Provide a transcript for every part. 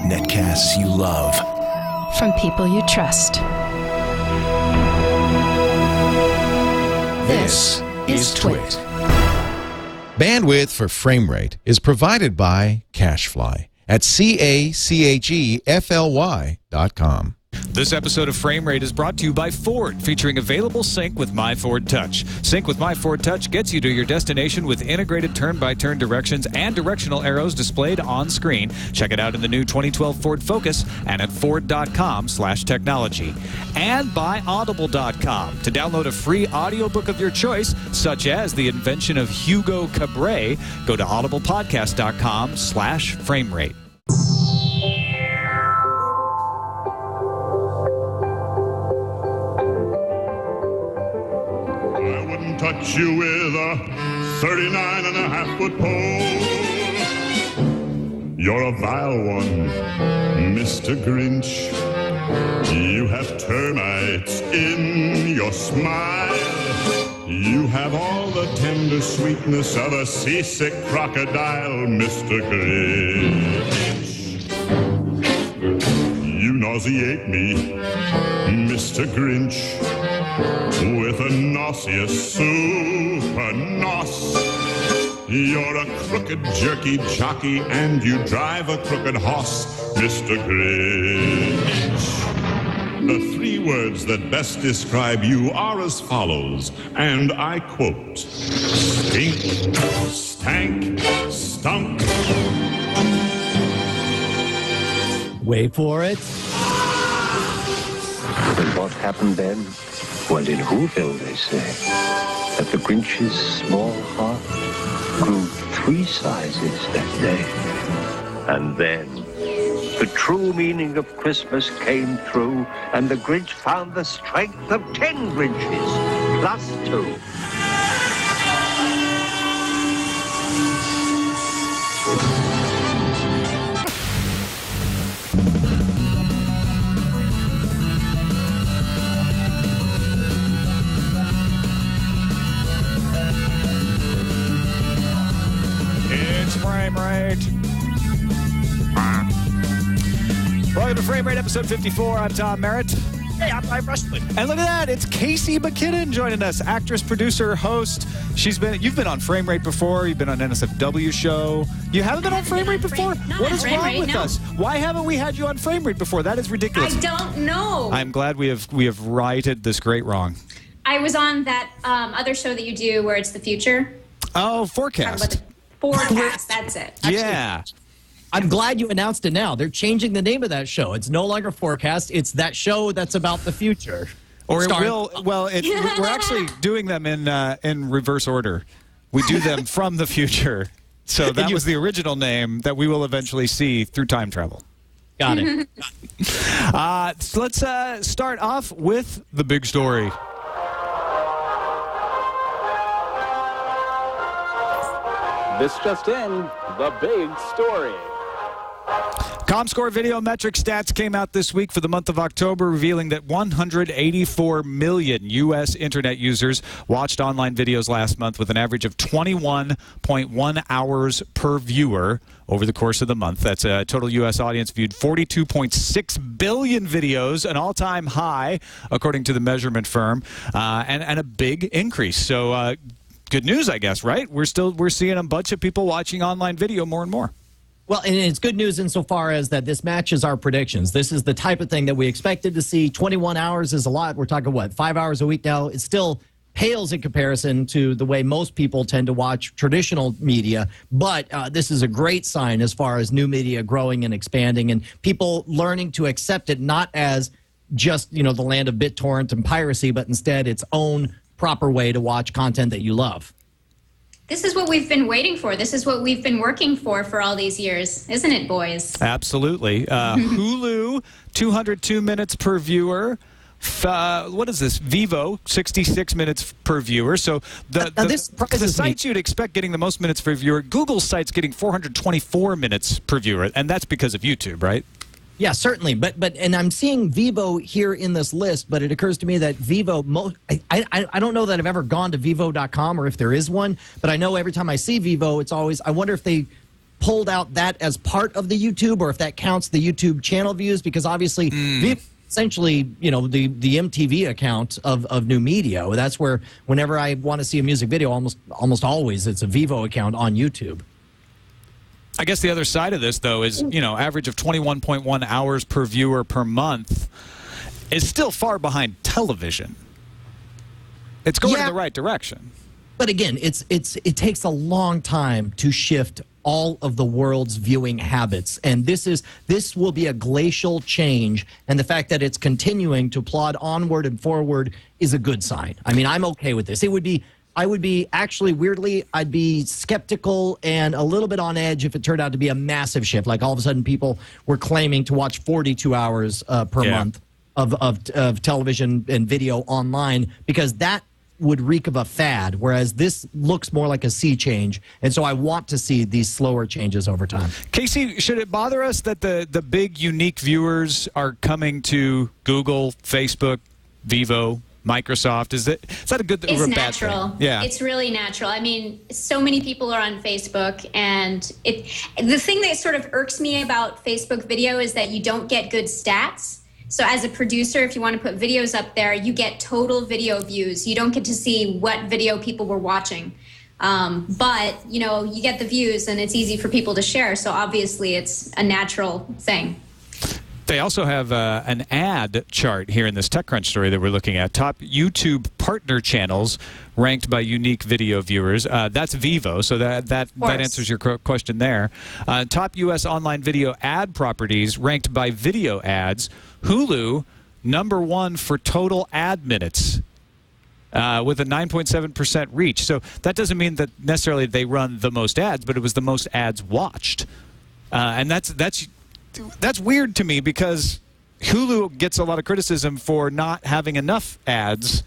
Netcasts you love. From people you trust. This is Twit. Bandwidth for frame rate is provided by CacheFly at CacheFly.com. This episode of Frame Rate is brought to you by Ford, featuring available sync with My Ford Touch. Sync with My Ford Touch gets you to your destination with integrated turn-by-turn directions and directional arrows displayed on screen. Check it out in the new 2012 Ford Focus and at Ford.com/technology. And by Audible.com. To download a free audiobook of your choice, such as The Invention of Hugo Cabret, go to audiblepodcast.com/framerate. Touch you with a 39.5-foot pole. You're a vile one, Mr. Grinch. You have termites in your smile. You have all the tender sweetness of a seasick crocodile, Mr. Grinch. You nauseate me, Mr. Grinch, with a nauseous super nos. You're a crooked jerky jockey and you drive a crooked hoss, Mr. Grinch. The three words that best describe you are as follows, and I quote: stink, stank, stunk. Wait for it. And what happened then? Well, in Whoville, they say that the Grinch's small heart grew 3 sizes that day. And then the true meaning of Christmas came through, and the Grinch found the strength of 10 Grinches, plus 2. Frame Rate. Welcome to Frame Rate, episode 54. I'm Tom Merritt. Hey, I'm Mike Rushwood. And look at that, it's Casey McKinnon joining us, actress, producer, host. You've been on Frame Rate before. You've been on NSFW show. You haven't been on Frame Rate before? What is wrong with us? Why haven't we had you on Frame Rate before? That is ridiculous. I don't know. I'm glad we have righted this great wrong. I was on that other show that you do where it's the future. Oh, Forecast. Forecast, that's it. Yeah. I'm glad you announced it now. They're changing the name of that show. It's no longer Forecast. It's that show that's about the future. Or it will. Well, we're actually doing them in reverse order. We do them from the future. So that was the original name that we will eventually see through time travel. Got it. So let's start off with the big story. This just in, the big story. ComScore video metric stats came out this week for the month of October, revealing that 184 million U.S. internet users watched online videos last month with an average of 21.1 hours per viewer over the course of the month. That's a total U.S. audience viewed 42.6 billion videos, an all-time high, according to the measurement firm, and a big increase. So, good news, I guess, right? We're seeing a bunch of people watching online video more and more. Well, and it's good news insofar as that this matches our predictions. This is the type of thing that we expected to see. 21 hours is a lot. We're talking, 5 hours a week now? It still pales in comparison to the way most people tend to watch traditional media. But this is a great sign as far as new media growing and expanding and people learning to accept it not as just, the land of BitTorrent and piracy, but instead its own proper way to watch content that you love. This is what we've been waiting for. This is what we've been working for all these years. Isn't it, boys? Absolutely. Hulu, 202 minutes per viewer. What is this? Vivo, 66 minutes per viewer. So the sites you'd expect getting the most minutes per viewer, Google's site's getting 424 minutes per viewer, and that's because of YouTube, right? Yeah, certainly. But and I'm seeing Vivo here in this list, but it occurs to me that Vivo, I don't know that I've ever gone to Vivo.com or if there is one, but I know every time I see Vivo, it's always, I wonder if they pulled out that as part of the YouTube, or if that counts the YouTube channel views, because obviously essentially, you know, the MTV account of New Media. That's where whenever I want to see a music video, almost always it's a Vivo account on YouTube. I guess the other side of this, though, is, you know, average of 21.1 hours per viewer per month is still far behind television. It's going in the right direction. But again, it takes a long time to shift all of the world's viewing habits, and this will be a glacial change, and the fact that it's continuing to plod onward and forward is a good sign. I mean, I'm okay with this. I would be actually, weirdly, I'd be skeptical and a little bit on edge if it turned out to be a massive shift. Like all of a sudden people were claiming to watch 42 hours per month of television and video online, because that would reek of a fad, whereas this looks more like a sea change. And so I want to see these slower changes over time. Casey, should it bother us that the big unique viewers are coming to Google, Facebook, Vivo, Microsoft? Is that a good or a bad natural. thing? Yeah. It's really natural. I mean, so many people are on Facebook, and the thing that sort of irks me about Facebook video is that you don't get good stats. So as a producer, if you want to put videos up there, you get total video views. You don't get to see what video people were watching. But, you know, you get the views, and it's easy for people to share. So obviously it's a natural thing. They also have an ad chart here in this TechCrunch story that we're looking at. Top YouTube partner channels ranked by unique video viewers. That's Vivo, so that answers your question there. Top U.S. online video ad properties ranked by video ads. Hulu, #1 for total ad minutes, with a 9.7% reach. So that doesn't mean that necessarily they run the most ads, but it was the most ads watched. And that's weird to me, because Hulu gets a lot of criticism for not having enough ads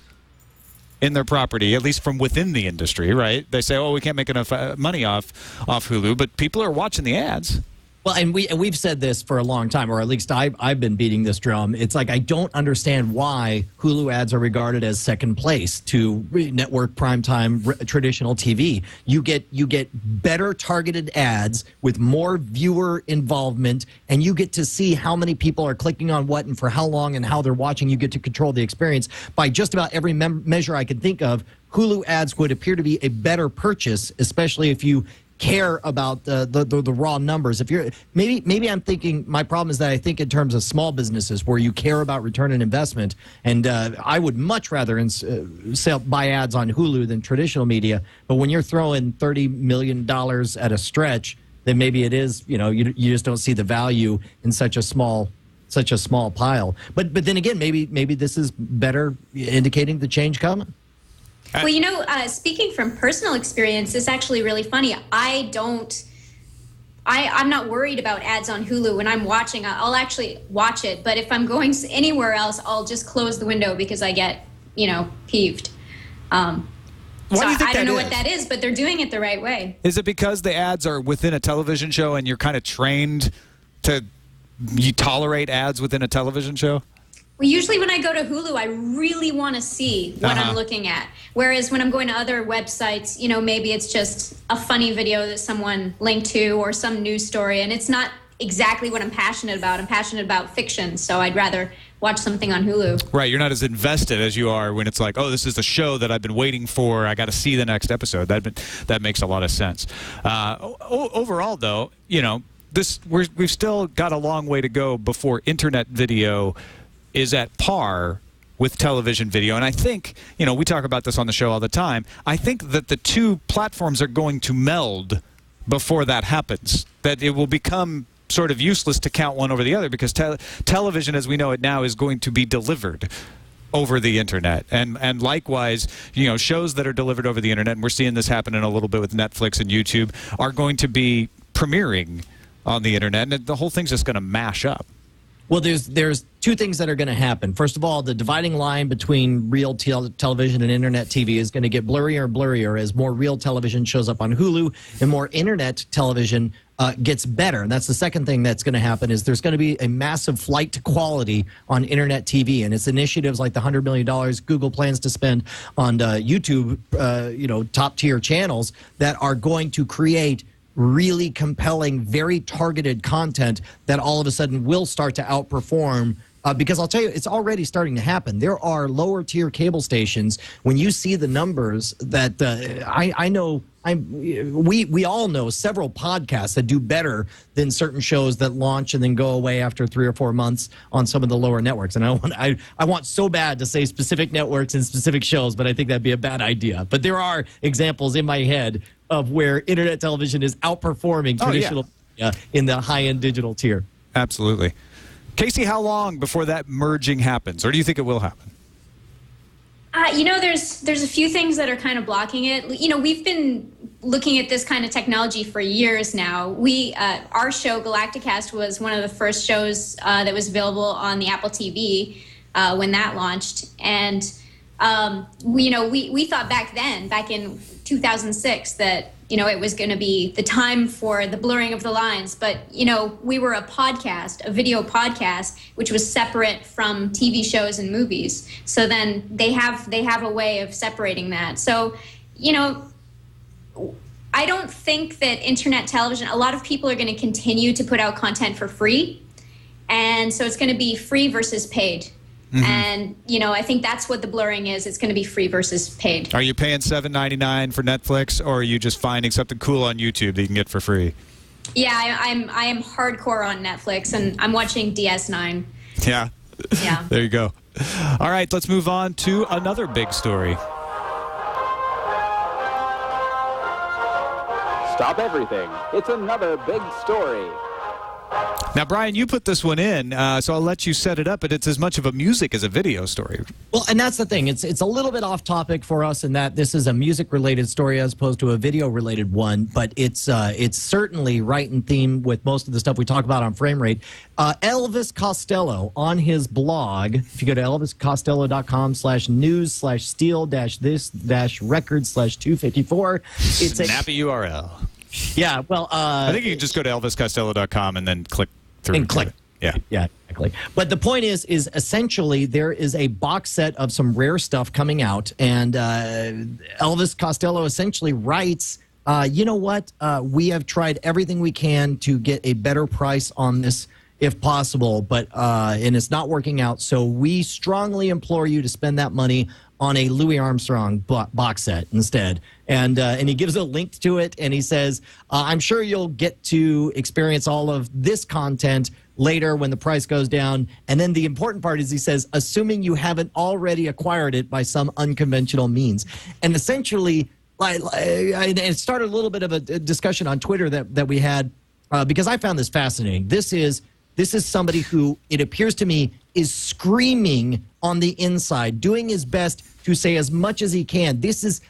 in their property, at least from within the industry, right? They say, oh, we can't make enough money off Hulu, but people are watching the ads. Well, and we've said this for a long time, or at least I've been beating this drum. It's like, I don't understand why Hulu ads are regarded as second place to network primetime traditional TV. You get better targeted ads with more viewer involvement, and you get to see how many people are clicking on what and for how long and how they're watching. You get to control the experience by just about every measure I can think of. Hulu ads would appear to be a better purchase, especially if you care about the raw numbers. If you're maybe I'm thinking, my problem is that I think in terms of small businesses where you care about return on investment, and I would much rather buy ads on Hulu than traditional media. But when you're throwing $30 million at a stretch, then maybe it is, you know, you just don't see the value in such a small pile. But then again, maybe this is better indicating the change coming. Well, you know, speaking from personal experience, it's actually really funny. I'm not worried about ads on Hulu. When I'm watching, I'll actually watch it. But if I'm going anywhere else, I'll just close the window because I get, you know, peeved. Why do you think I don't know what that is, but they're doing it the right way. Is it because the ads are within a television show and you're kind of trained to tolerate ads within a television show? Well, usually when I go to Hulu, I really want to see what I'm looking at. Whereas when I'm going to other websites, you know, maybe it's just a funny video that someone linked to or some news story, and it's not exactly what I'm passionate about. I'm passionate about fiction, so I'd rather watch something on Hulu. Right, you're not as invested as you are when it's like, oh, this is the show that I've been waiting for. I got to see the next episode. That makes a lot of sense. Overall, though, you know, we've still got a long way to go before internet video is at par with television video. And I think, you know, we talk about this on the show all the time. I think that the two platforms are going to meld before that happens, that it will become sort of useless to count one over the other, because television as we know it now is going to be delivered over the internet. And likewise, you know, shows that are delivered over the internet, and we're seeing this happen in a little bit with Netflix and YouTube, are going to be premiering on the internet, and the whole thing's just going to mash up. Well, there's two things that are going to happen. First of all, the dividing line between real television and internet TV is going to get blurrier and blurrier as more real television shows up on Hulu and more internet television gets better. And that's the second thing that's going to happen, is there's going to be a massive flight to quality on internet TV. And it's initiatives like the $100 million Google plans to spend on YouTube, you know, top tier channels that are going to create really compelling, very targeted content that all of a sudden will start to outperform. Because I'll tell you, it's already starting to happen. There are lower tier cable stations. When you see the numbers that I know, we all know several podcasts that do better than certain shows that launch and then go away after 3 or 4 months on some of the lower networks. And I want so bad to say specific networks and specific shows, but I think that'd be a bad idea. But there are examples in my head of where internet television is outperforming traditional media in the high-end digital tier. Absolutely. Casey, how long before that merging happens, or do you think it will happen? There's a few things that are kind of blocking it. We've been looking at this kind of technology for years now. Our show Galacticast was one of the first shows that was available on the Apple TV when that launched, and we thought back in 2006 that it was going to be the time for the blurring of the lines. But, we were a podcast, a video podcast, which was separate from TV shows and movies. So then they have a way of separating that. So, I don't think that internet television, a lot of people are going to continue to put out content for free. And so it's going to be free versus paid. Mm-hmm. And, I think that's what the blurring is. It's going to be free versus paid. Are you paying $7.99 for Netflix, or are you just finding something cool on YouTube that you can get for free? Yeah, I am hardcore on Netflix, and I'm watching DS9. Yeah. Yeah. There you go. All right, let's move on to another big story. Stop everything. It's another big story. Now, Brian, you put this one in, so I'll let you set it up, but it's as much of a music as a video story. Well, and that's the thing. It's a little bit off topic for us in that this is a music-related story as opposed to a video-related one, but it's certainly right in theme with most of the stuff we talk about on Frame Rate. Elvis Costello, on his blog, if you go to elviscostello.com/news/steal-this-record/254, it's a snappy URL. Yeah, well, I think you can just go to elviscostello.com and then click through. And click. Yeah, exactly. But the point is essentially there is a box set of some rare stuff coming out, and Elvis Costello essentially writes, you know what? We have tried everything we can to get a better price on this if possible, but and it's not working out. So we strongly implore you to spend that money on a Louis Armstrong box set instead. And he gives a link to it, and he says, I'm sure you'll get to experience all of this content later when the price goes down. And then the important part is he says, assuming you haven't already acquired it by some unconventional means. And essentially, it started a little bit of a discussion on Twitter that we had because I found this fascinating. This is somebody who, it appears to me, is screaming on the inside, doing his best to say as much as he can. This is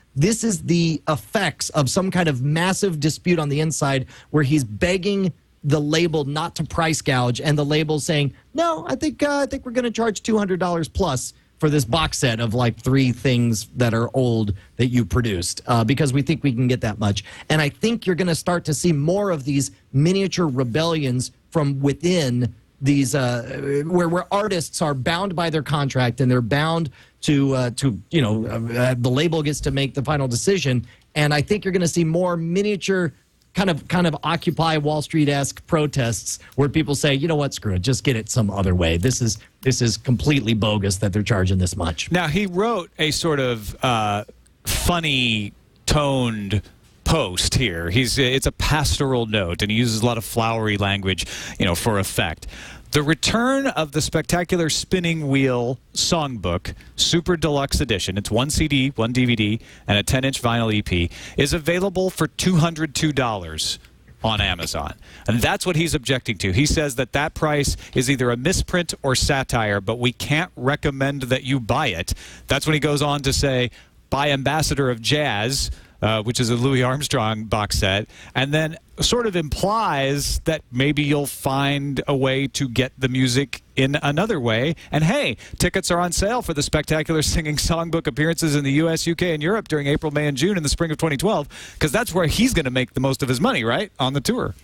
the effects of some kind of massive dispute on the inside where he's begging the label not to price gouge, and the label saying, no, I think we're going to charge $200 plus for this box set of like 3 things that are old that you produced because we think we can get that much. And I think you're going to start to see more of these miniature rebellions from within these where artists are bound by their contract and they're bound to the label gets to make the final decision. And I think you're going to see more miniature kind of Occupy Wall Street-esque protests where people say, you know what, screw it, just get it some other way. This is completely bogus that they're charging this much. Now, he wrote a sort of funny toned post here. It's a pastoral note, and he uses a lot of flowery language, for effect. The return of the Spectacular Spinning Wheel Songbook Super Deluxe Edition, it's 1 CD, 1 DVD, and a 10-inch vinyl EP, is available for $202 on Amazon. And that's what he's objecting to. He says that price is either a misprint or satire, but we can't recommend that you buy it. That's when he goes on to say, by Ambassador of Jazz, which is a Louis Armstrong box set, and then sort of implies that maybe you'll find a way to get the music in another way. And hey, tickets are on sale for the Spectacular Singing Songbook appearances in the US, UK, and Europe during April, May, and June in the spring of 2012, because that's where he's going to make the most of his money, right, on the tour.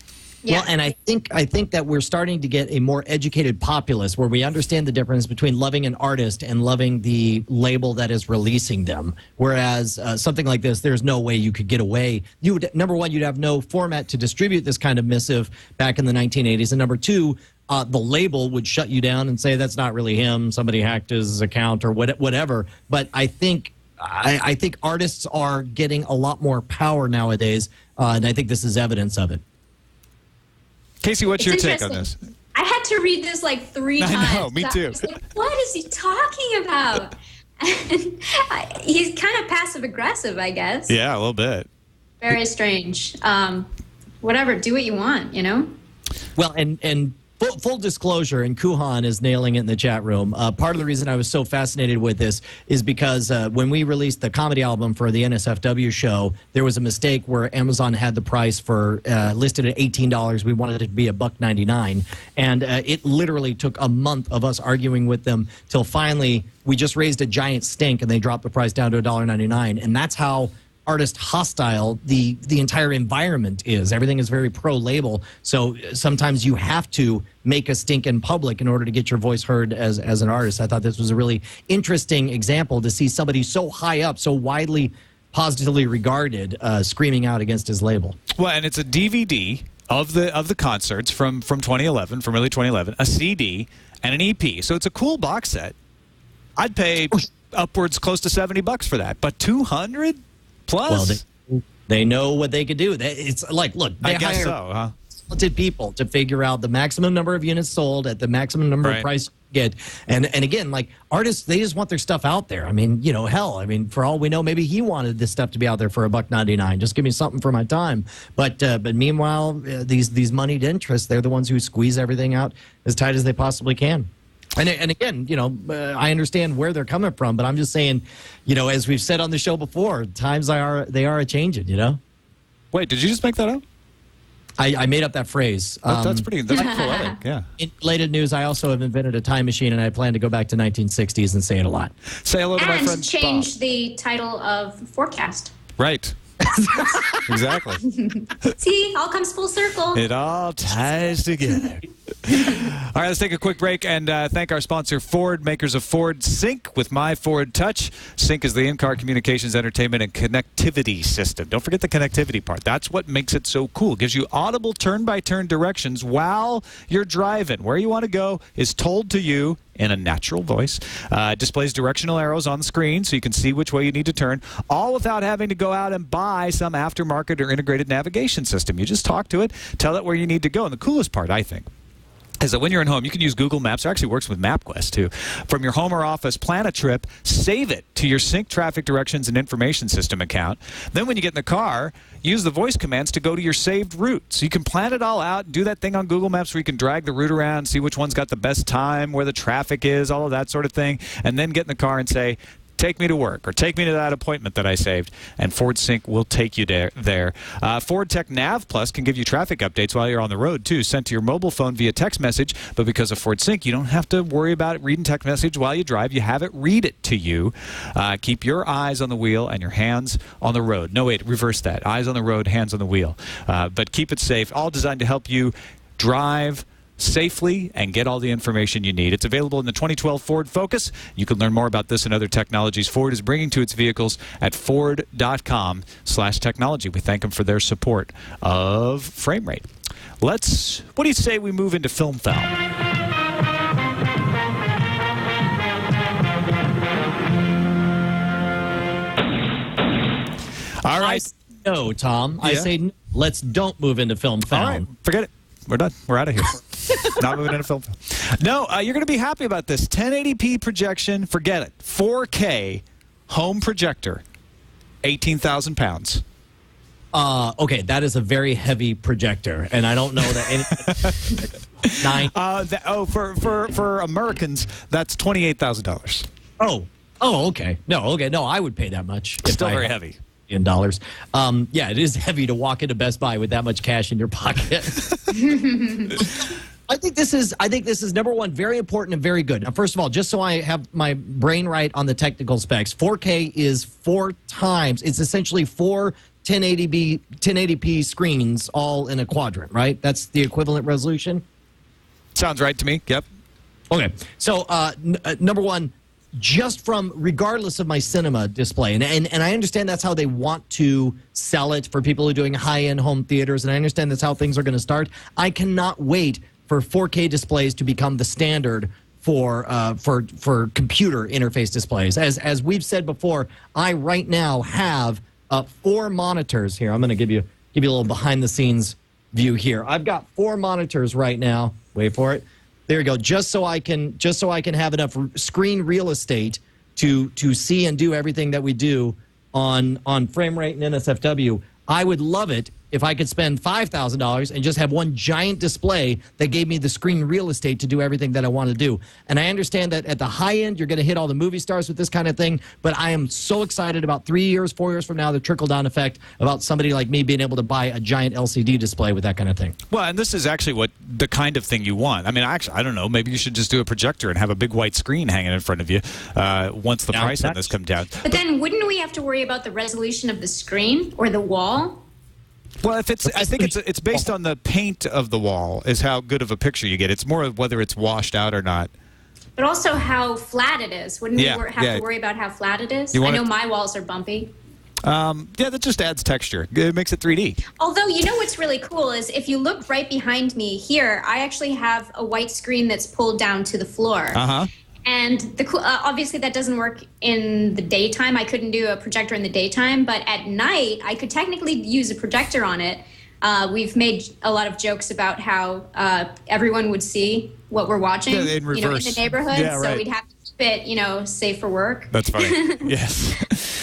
Yeah. Well, and I think that we're starting to get a more educated populace where we understand the difference between loving an artist and loving the label that is releasing them. Whereas something like this, there's no way you could get away. You would, number one, you'd have no format to distribute this kind of missive back in the 1980s, and number two, the label would shut you down and say that's not really him. Somebody hacked his account or whatever. But I think artists are getting a lot more power nowadays, and I think this is evidence of it. Casey, what's your take on this? I had to read this like 3 times. I know, me too. I was like, what is he talking about? And he's kind of passive aggressive, I guess. Yeah, a little bit. Very strange. Whatever, do what you want, you know? Well, and full disclosure, and Kuhan is nailing it in the chat room. Part of the reason I was so fascinated with this is because when we released the comedy album for the NSFW show, there was a mistake where Amazon had the price for listed at $18. We wanted it to be $1.99, and it literally took a month of us arguing with them till finally we just raised a giant stink and they dropped the price down to $1.99, and that's how artist hostile the entire environment is. Everything is very pro label, so sometimes you have to make a stink in public in order to get your voice heard as an artist. I thought this was a really interesting example to see somebody so high up, so widely positively regarded, screaming out against his label. Well, and it's a DVD of the concerts from 2011, from early 2011, a CD and an EP, so it's a cool box set. I'd pay upwards close to $70 for that, but $200 plus. Well, they know what they could do. It's like, look, they I guess hire so, huh? talented people to figure out the maximum number of units sold at the maximum number of price you get. And again, like artists, they just want their stuff out there. I mean, you know, hell, I mean, for all we know, maybe he wanted this stuff to be out there for $1.99. Just give me something for my time. But meanwhile, these moneyed interests, they're the ones who squeeze everything out as tight as they possibly can. And again, you know, I understand where they're coming from, but I'm just saying, you know, as we've said on the show before, times they are a changing, you know? Wait, did you just make that up? I made up that phrase. That's pretty poetic, yeah. In related news, I also have invented a time machine, and I plan to go back to 1960s and say it a lot. Say hello to my friend And change Bob. the title of Forecast. Right. Exactly. See, all comes full circle. It all ties together. All right, let's take a quick break and thank our sponsor, Ford, makers of Ford Sync with My Ford Touch. Sync is the in-car communications, entertainment, and connectivity system. Don't forget the connectivity part. That's what makes it so cool. It gives you audible turn-by-turn directions while you're driving. Where you want to go is told to you in a natural voice. Displays directional arrows on the screen so you can see which way you need to turn, all without having to go out and buy some aftermarket or integrated navigation system. You just talk to it, tell it where you need to go. And the coolest part, I think, is that when you're at home, you can use Google Maps. It actually works with MapQuest, too. From your home or office, plan a trip, save it to your Sync Traffic Directions and Information System account. Then when you get in the car, use the voice commands to go to your saved route. So you can plan it all out, do that thing on Google Maps where you can drag the route around, see which one's got the best time, where the traffic is, all of that sort of thing, and then get in the car and say, take me to work or take me to that appointment that I saved, and Ford Sync will take you there. Ford Tech Nav Plus can give you traffic updates while you're on the road, too, sent to your mobile phone via text message. But because of Ford Sync, you don't have to worry about reading text message while you drive. You have it read it to you. Keep your eyes on the wheel and your hands on the road. No, wait, reverse that. Eyes on the road, hands on the wheel. But keep it safe. All designed to help you drive safely and get all the information you need. It's available in the 2012 Ford Focus. You can learn more about this and other technologies Ford is bringing to its vehicles at Ford.com/technology. We thank them for their support of Frame Rate. What do you say we move into Film Foul? All right. No, Tom. Yeah. I say no. Let's don't move into Film Foul. All right. Forget it. We're done. We're out of here. Not moving into film. No, you're going to be happy about this. 1080p projection. Forget it. 4K home projector. 18,000 pounds. Okay, that is a very heavy projector, and I don't know that any. For Americans, that's $28,000. Oh, okay. No, I would pay that much. Still very heavy. $1 million. Yeah, it is heavy to walk into Best Buy with that much cash in your pocket. I think this is number one, very important and very good. Now, first of all, just so I have my brain right on the technical specs, 4K is 4 times. It's essentially 4 1080p screens all in a quadrant, right? That's the equivalent resolution? Sounds right to me. Yep. Okay. So, number one, just from regardless of my cinema display, and I understand that's how they want to sell it for people who are doing high-end home theaters, and I understand that's how things are going to start. I cannot wait for 4K displays to become the standard for computer interface displays. As we've said before, I right now have 4 monitors here. I'm going to give you a little behind the scenes view here. I've got 4 monitors right now. Wait for it. There you go. Just so I can have enough screen real estate to see and do everything that we do on frame rate and NSFW. I would love it if I could spend $5,000 and just have one giant display that gave me the screen real estate to do everything that I want to do. And I understand that at the high end, you're going to hit all the movie stars with this kind of thing, but I am so excited about 3 years, 4 years from now, the trickle-down effect about somebody like me being able to buy a giant LCD display with that kind of thing. Well, and this is actually the kind of thing you want. I mean, actually, I don't know. Maybe you should just do a projector and have a big white screen hanging in front of you once the price on this comes down. But then wouldn't we have to worry about the resolution of the screen or the wall? Well, I think it's based on the paint of the wall is how good of a picture you get. It's more of whether it's washed out or not. But also how flat it is. Wouldn't we have to worry about how flat it is? I know my walls are bumpy. Yeah, that just adds texture. It makes it 3D. Although, you know what's really cool is if you look right behind me here, I actually have a white screen that's pulled down to the floor. Uh-huh. And obviously that doesn't work in the daytime. I couldn't do a projector in the daytime, but at night I could technically use a projector on it. We've made a lot of jokes about how everyone would see what we're watching, in reverse. In the neighborhood. Yeah, right. So we'd have to keep it, safe for work. That's funny. Yes.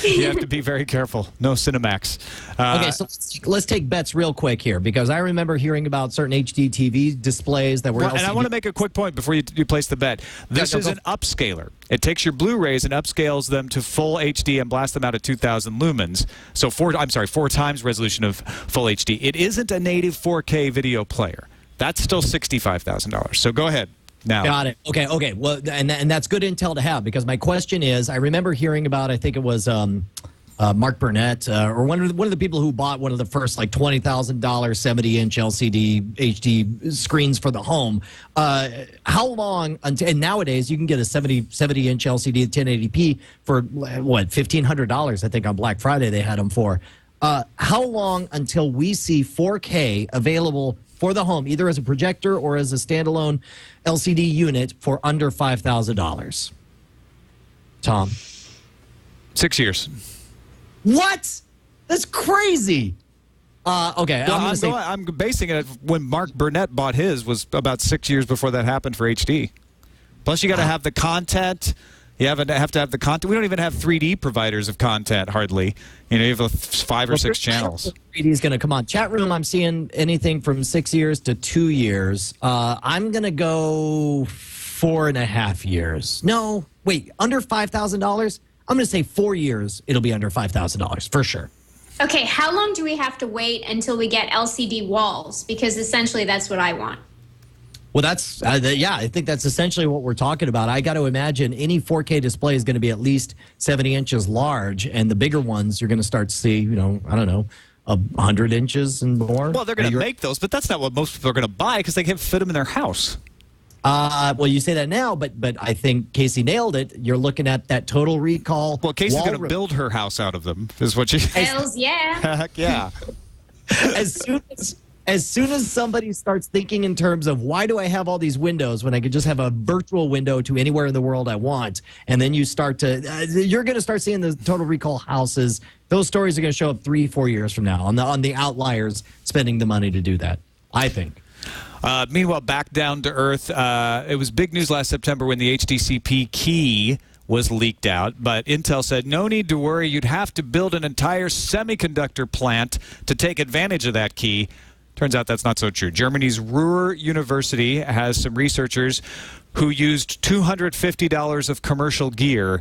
You have to be very careful. No Cinemax. Okay, so let's take bets real quick here, because I remember hearing about certain HD TV displays that were LCD. And I want to make a quick point before you place the bet. This is an upscaler. It takes your Blu-rays and upscales them to full HD and blasts them out at 2,000 lumens. So 4 times resolution of full HD. It isn't a native 4K video player. That's still $65,000. So go ahead. Now. Got it. Okay. Well, and that's good intel to have, because my question is, I remember hearing about, I think it was Mark Burnett or one of the people who bought one of the first like $20,000 70-inch LCD HD screens for the home. How long until? And nowadays you can get a 70-inch LCD 1080p for what, $1,500? I think on Black Friday they had them for. How long until we see 4K available for the home, either as a projector or as a standalone LCD unit for under $5,000? Tom? 6 years. What? That's crazy. Okay. Well, I'm basing it when Mark Burnett bought his was about 6 years before that happened for HD. Plus, you got to have the content. You have to have the content. We don't even have 3D providers of content, hardly. You have 5 or 6 channels. 3D is going to come on. Chat room, I'm seeing anything from 6 years to 2 years. I'm going to go 4.5 years. No, wait, under $5,000? I'm going to say 4 years, it'll be under $5,000 for sure. Okay, how long do we have to wait until we get LCD walls? Because essentially that's what I want. Well, that's, I think that's essentially what we're talking about. I got to imagine any 4K display is going to be at least 70 inches large, and the bigger ones you're going to start to see, I don't know, 100 inches and more. Well, they're going to make those, but that's not what most people are going to buy because they can't fit them in their house. Well, you say that now, but I think Casey nailed it. You're looking at that total recall. Well, Casey's going to build her house out of them, is what she... Hells yeah. Heck yeah. As soon as somebody starts thinking in terms of why do I have all these windows when I could just have a virtual window to anywhere in the world I want, and then you start to, you're going to start seeing the total recall houses. Those stories are going to show up 3-4 years from now on the outliers spending the money to do that, I think. Meanwhile, back down to earth, it was big news last September when the HDCP key was leaked out, but Intel said no need to worry. You'd have to build an entire semiconductor plant to take advantage of that key. Turns out that's not so true. Germany's Ruhr University has some researchers who used $250 of commercial gear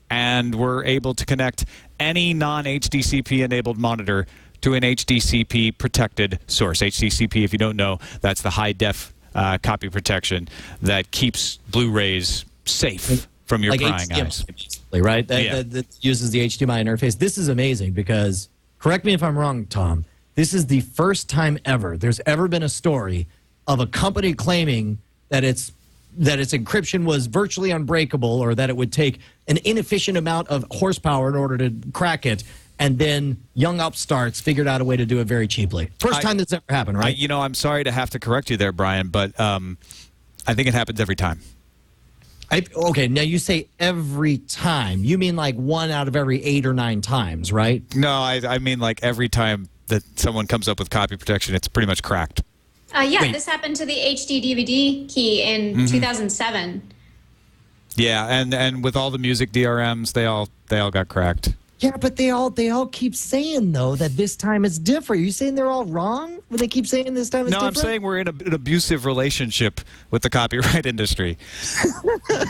and were able to connect any non-HDCP-enabled monitor to an HDCP protected source. HDCP, if you don't know, that's the high-def copy protection that keeps Blu-rays safe from your like prying HDMI, eyes. basically, right? That uses the HDMI interface. This is amazing because correct me if I'm wrong, Tom, this is the first time ever there's ever been a story of a company claiming that its encryption was virtually unbreakable, or that it would take an inefficient amount of horsepower in order to crack it, and then young upstarts figured out a way to do it very cheaply. First time that's ever happened, right? I'm sorry to have to correct you there, Brian, but I think it happens every time. Okay, now you say every time. You mean like 1 out of every 8 or 9 times, right? No, I mean like every time that someone comes up with copy protection, it's pretty much cracked. Yeah, this happened to the HD DVD key in 2007. Yeah, and with all the music DRMs, they all got cracked. Yeah, but they all keep saying, though, that this time it's different. Are you saying they're all wrong when they keep saying this time it's different? No, I'm saying we're in an abusive relationship with the copyright industry.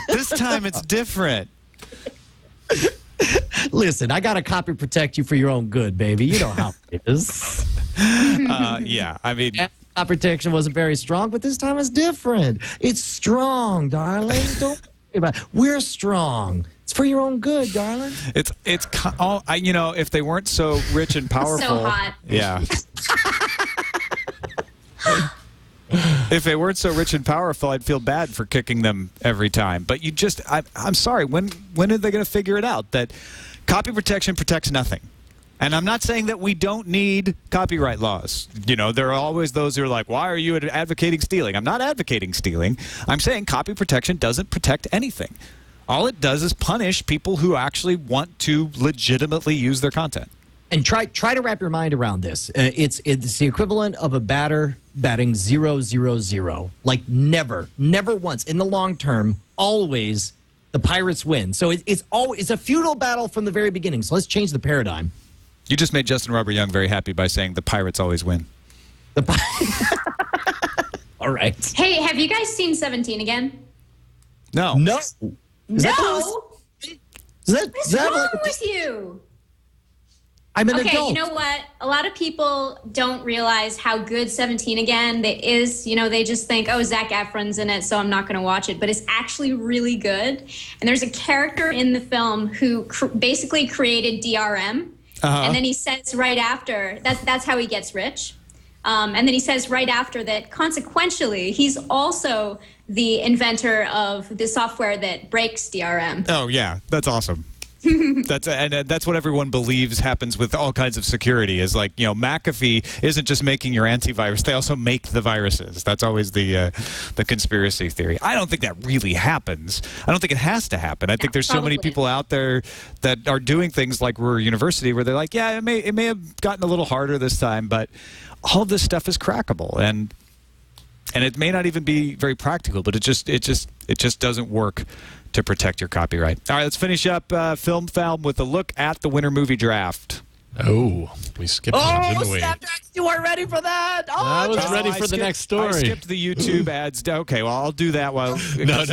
This time it's different. Listen, I got to copy protect you for your own good, baby. You know how it is. Yeah, I mean... Copy protection wasn't very strong, but this time it's different. It's strong, darling. Don't worry about it. We're strong. It's for your own good, darling. If they weren't so rich and powerful... So hot. Yeah. If they weren't so rich and powerful, I'd feel bad for kicking them every time. But I'm sorry, when are they going to figure it out that copy protection protects nothing? And I'm not saying that we don't need copyright laws. There are always those who are like, why are you advocating stealing? I'm not advocating stealing. I'm saying copy protection doesn't protect anything. All it does is punish people who actually want to legitimately use their content. And try to wrap your mind around this. It's the equivalent of a batter batting 0-0-0. Like never once in the long term, always the Pirates win. So it's a feudal battle from the very beginning. So let's change the paradigm. You just made Justin Robert Young very happy by saying the Pirates always win. All right. Hey, have you guys seen 17 again? No. No. What's What's wrong with you? I'm an okay, adult. You know what? A lot of people don't realize how good 17 again is. They just think, oh, Zac Efron's in it, so I'm not going to watch it. But it's actually really good. And there's a character in the film who basically created DRM. And then he says right after, that's how he gets rich. And then he says right after that, consequentially, he's also the inventor of the software that breaks DRM. Oh, yeah. That's awesome. That's what everyone believes happens with all kinds of security is like, McAfee isn't just making your antivirus. They also make the viruses. That's always the conspiracy theory. I don't think that really happens. I don't think it has to happen. I think there's so many people out there that are doing things like Ruhr University where they're like, yeah, it may have gotten a little harder this time, but all of this stuff is crackable. And it may not even be very practical, but it just doesn't work to protect your copyright. All right, let's finish up Film Foul with a look at the winter movie draft. Oh, we skipped one, didn't we? Snapdrags, you weren't ready for that. I was ready for the next story. I skipped the YouTube ads. Okay, well, I'll do that while... No.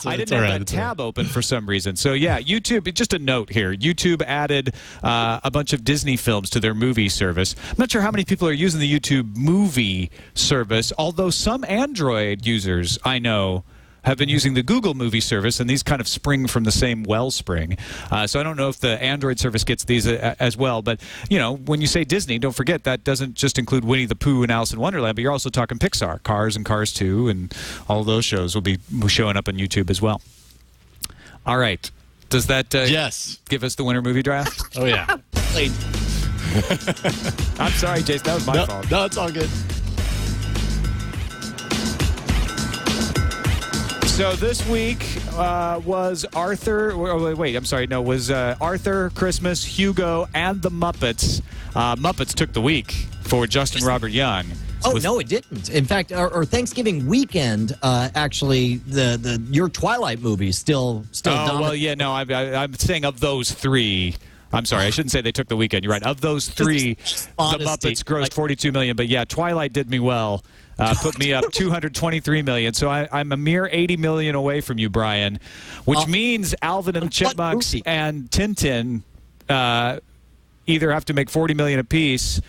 I didn't have that tab open for some reason. So, yeah, YouTube, just a note here. YouTube added a bunch of Disney films to their movie service. I'm not sure how many people are using the YouTube movie service, although some Android users I know have been using the Google movie service, and these kind of spring from the same wellspring. So I don't know if the Android service gets these as well. But, when you say Disney, don't forget that doesn't just include Winnie the Pooh and Alice in Wonderland, but you're also talking Pixar, Cars and Cars 2, and all those shows will be showing up on YouTube as well. All right. Does that give us the winter movie draft? Oh, yeah. I'm sorry, Jason. That was my fault. No, it's all good. So this week was Arthur. Wait, I'm sorry. No, was Arthur, Christmas, Hugo, and the Muppets. Muppets took the week for Justin Robert Young. Oh, no, it didn't. In fact, our Thanksgiving weekend, actually, your Twilight movie still dominated. Well, yeah, no, I'm saying of those three. I'm sorry, I shouldn't say they took the weekend. You're right. Of those three, the Muppets grossed $42 million. But yeah, Twilight did me well. Put me up $223 million. So I'm a mere $80 million away from you, Brian, which means Alvin and the Chipmunks and Tintin either have to make $40 million apiece,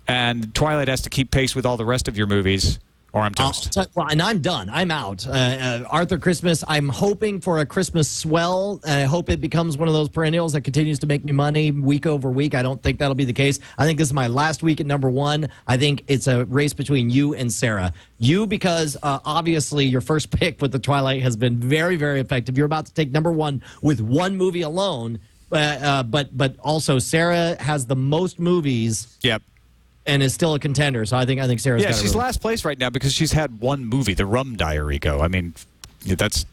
and Twilight has to keep pace with all the rest of your movies, Or I'm toast. Well, and I'm done. I'm out. Arthur Christmas, I'm hoping for a Christmas swell. I hope it becomes one of those perennials that continues to make me money week over week. I don't think that'll be the case. I think this is my last week at number one. I think it's a race between you and Sarah. You, because obviously your first pick with The Twilight has been very, very effective. You're about to take number one with one movie alone. But also Sarah has the most movies. Yep. And is still a contender, so I think Sarah's got it. Yeah, she's really. last place right now because she's had one movie, The Rum Diary, go. I mean, that's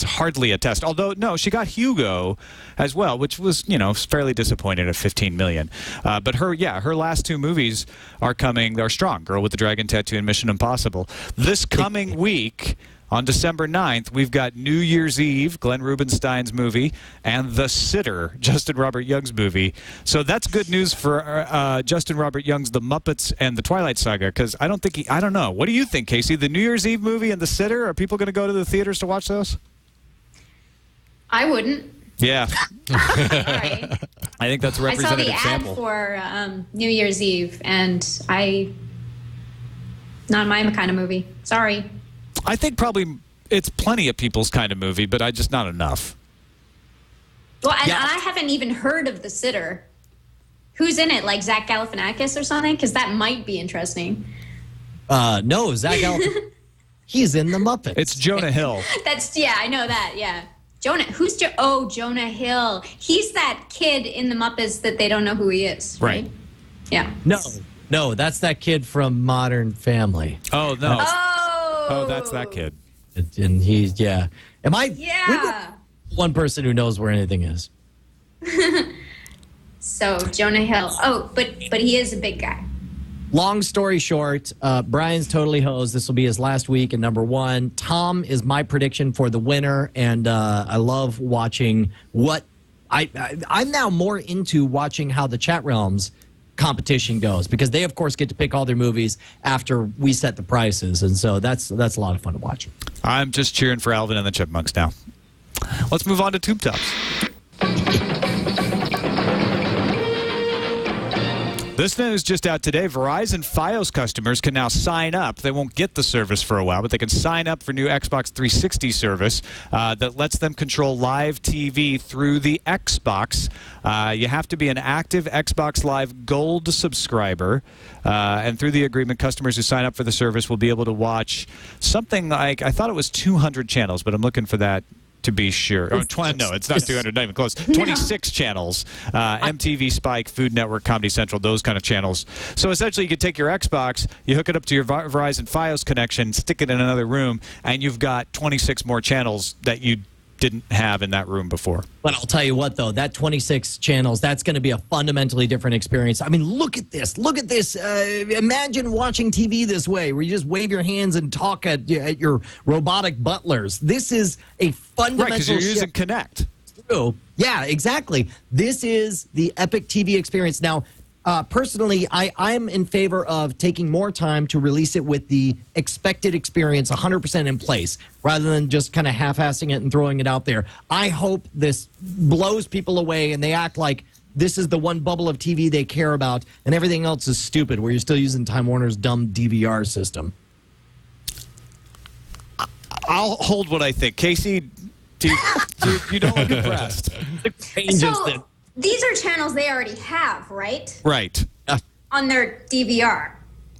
hardly a test. Although, no, she got Hugo as well, which was, fairly disappointing at $15 million. But her last two movies are coming. They're strong. Girl with the Dragon Tattoo and Mission Impossible. This coming week, on December 9th, we've got New Year's Eve, Glenn Rubinstein's movie, and The Sitter, Justin Robert Young's movie. So that's good news for Justin Robert Young's The Muppets and The Twilight Saga, because I don't know. What do you think, Casey? The New Year's Eve movie and The Sitter, are people going to go to the theaters to watch those? I wouldn't. Yeah. Sorry. I think that's a representative sample. I saw the ad for New Year's Eve, and not my kind of movie. Sorry. I think probably it's plenty of people's kind of movie, but just not enough. Well, and I haven't even heard of The Sitter. Who's in it? Like Zach Galifianakis or something? Because that might be interesting. No, Zach Galifianakis. He's in The Muppets. It's Jonah Hill. I know that, yeah. Jonah Hill. He's that kid in The Muppets that they don't know who he is, right? Yeah. No, that's that kid from Modern Family. Oh, no. Oh, that's that kid. And he's, yeah. Am I? Yeah. One person who knows where anything is. So, Jonah Hill. Oh, but he is a big guy. Long story short, Brian's totally hosed. This will be his last week at number one. Tom is my prediction for the winner, and I love watching what I'm now more into watching how the Chat Realms competition goes, because they of course get to pick all their movies after we set the prices, and so that's a lot of fun to watch. I'm just cheering for Alvin and the Chipmunks now. Let's move on to Tube Tops. This news just out today. Verizon Fios customers can now sign up. They won't get the service for a while, but they can sign up for new Xbox 360 service that lets them control live TV through the Xbox. You have to be an active Xbox Live Gold subscriber, and through the agreement, customers who sign up for the service will be able to watch something like, I thought it was 200 channels, but I'm looking for that to be sure. No, it's not 200, not even close. 26 channels. MTV, Spike, Food Network, Comedy Central, those kind of channels. So essentially you could take your Xbox, you hook it up to your Verizon Fios connection, stick it in another room, and you've got 26 more channels that you didn't have in that room before. But I'll tell you what, though, that 26 channels, that's going to be a fundamentally different experience. I mean, look at this. Look at this. Imagine watching TV this way, where you just wave your hands and talk at your robotic butlers. This is a fundamental right, because you're using Connect. True. Yeah, exactly. This is the epic TV experience. Now, personally, I'm in favor of taking more time to release it with the expected experience 100% in place, rather than just kind of half-assing it and throwing it out there. I hope this blows people away and they act like this is the one bubble of TV they care about and everything else is stupid, where you're still using Time Warner's dumb DVR system. I'll hold what I think. Casey, you don't look impressed. These are channels they already have, right? Right. On their DVR.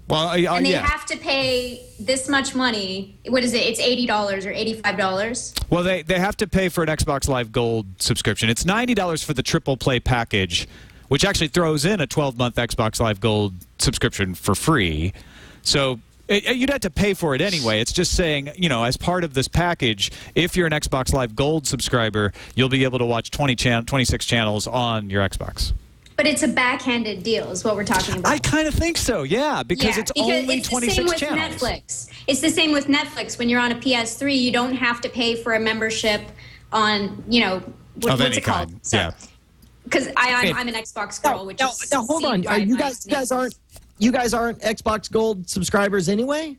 Well, and they have to pay this much money. What is it? It's $80 or $85? Well, they have to pay for an Xbox Live Gold subscription. It's $90 for the triple play package, which actually throws in a 12-month Xbox Live Gold subscription for free. So you'd have to pay for it anyway. It's just saying, as part of this package, if you're an Xbox Live Gold subscriber, you'll be able to watch 26 channels on your Xbox. But it's a backhanded deal is what we're talking about. I kind of think so, yeah, because it's only 26 channels. Netflix. It's the same with Netflix. When you're on a PS3, you don't have to pay for a membership on, what's it called? So, yeah. Because I'm an Xbox girl, which is... Now, hold on. You guys aren't Xbox Gold subscribers anyway?